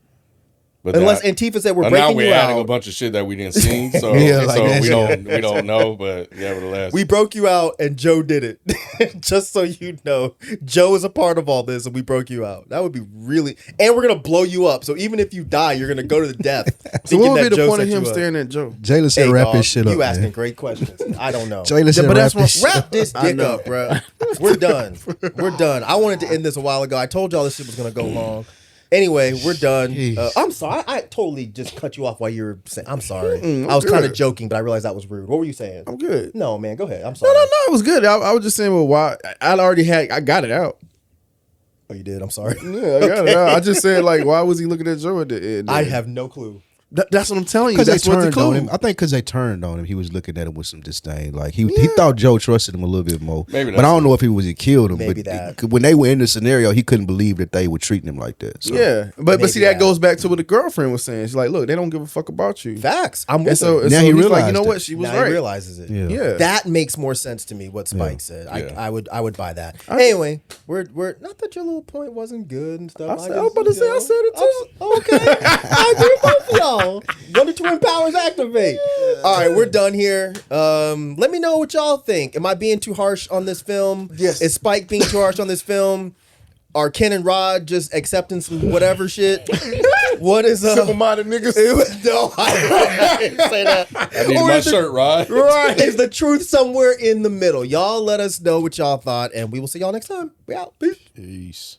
But Unless now- Antifa said, we're but now breaking we're you adding a out. bunch of shit that we didn't see. So, Yeah, like so that. we don't know, but nevertheless. We broke you out and Joe did it. Just so you know, Joe is a part of all this and we broke you out. That would be really, and we're going to blow you up. So even if you die, you're going to go to the death. So what would thinking be that the Joe point of set him you up. staring at Joe? Jalen said, Hey, "Wrap dog, this shit up." You asking man. great questions. I don't know. Jalen said, but "Wrap that's this shit Wrap up." this I dick know. up, bro. We're done. We're done. I wanted to end this a while ago. I told y'all this shit was gonna go long. Anyway, we're done. Jeez. I'm sorry. I totally just cut you off while you were saying. I'm sorry. I was kind of good. joking, but I realized that was rude. What were you saying? I'm good. No, man. Go ahead. I'm sorry. No, it was good. I was just saying, well, why? I got it out. Oh, you did. I'm sorry. Yeah, I got it out. I just said, like, why was he looking at Joe at the end? I have no clue. That's what I'm telling you. Because they That's what the turned on clue. him. I think because they turned on him, he was looking at him with some disdain. Like he thought Joe trusted him a little bit more. Maybe but I don't know if he was he killed him. Maybe but that. when they were in the scenario, he couldn't believe that they were treating him like that. So. Yeah, but Maybe see, that that. goes back to what the girlfriend was saying. She's like, look, they don't give a fuck about you. Facts. I'm with And so, her. and Now so he he's like, you realized know it. what? She was Now he right. realizes it. Yeah. Yeah. That makes more sense to me. What Spike said. Yeah. I would buy that. Anyway, we're not that your little point wasn't good and stuff. I was about to say, I said it too. Okay, I agree with both of y'all. Wonder Twin Powers activate. All right, we're done here. Let me know what y'all think. Am I being too harsh on this film? Yes. Is Spike being too harsh on this film? Are Ken and Rod just accepting some whatever shit? What is Simple-minded niggas. No, I didn't say that. I need my shirt, Rod. Right. Is the truth somewhere in the middle? Y'all let us know what y'all thought, and we will see y'all next time. We out. Peace. Peace.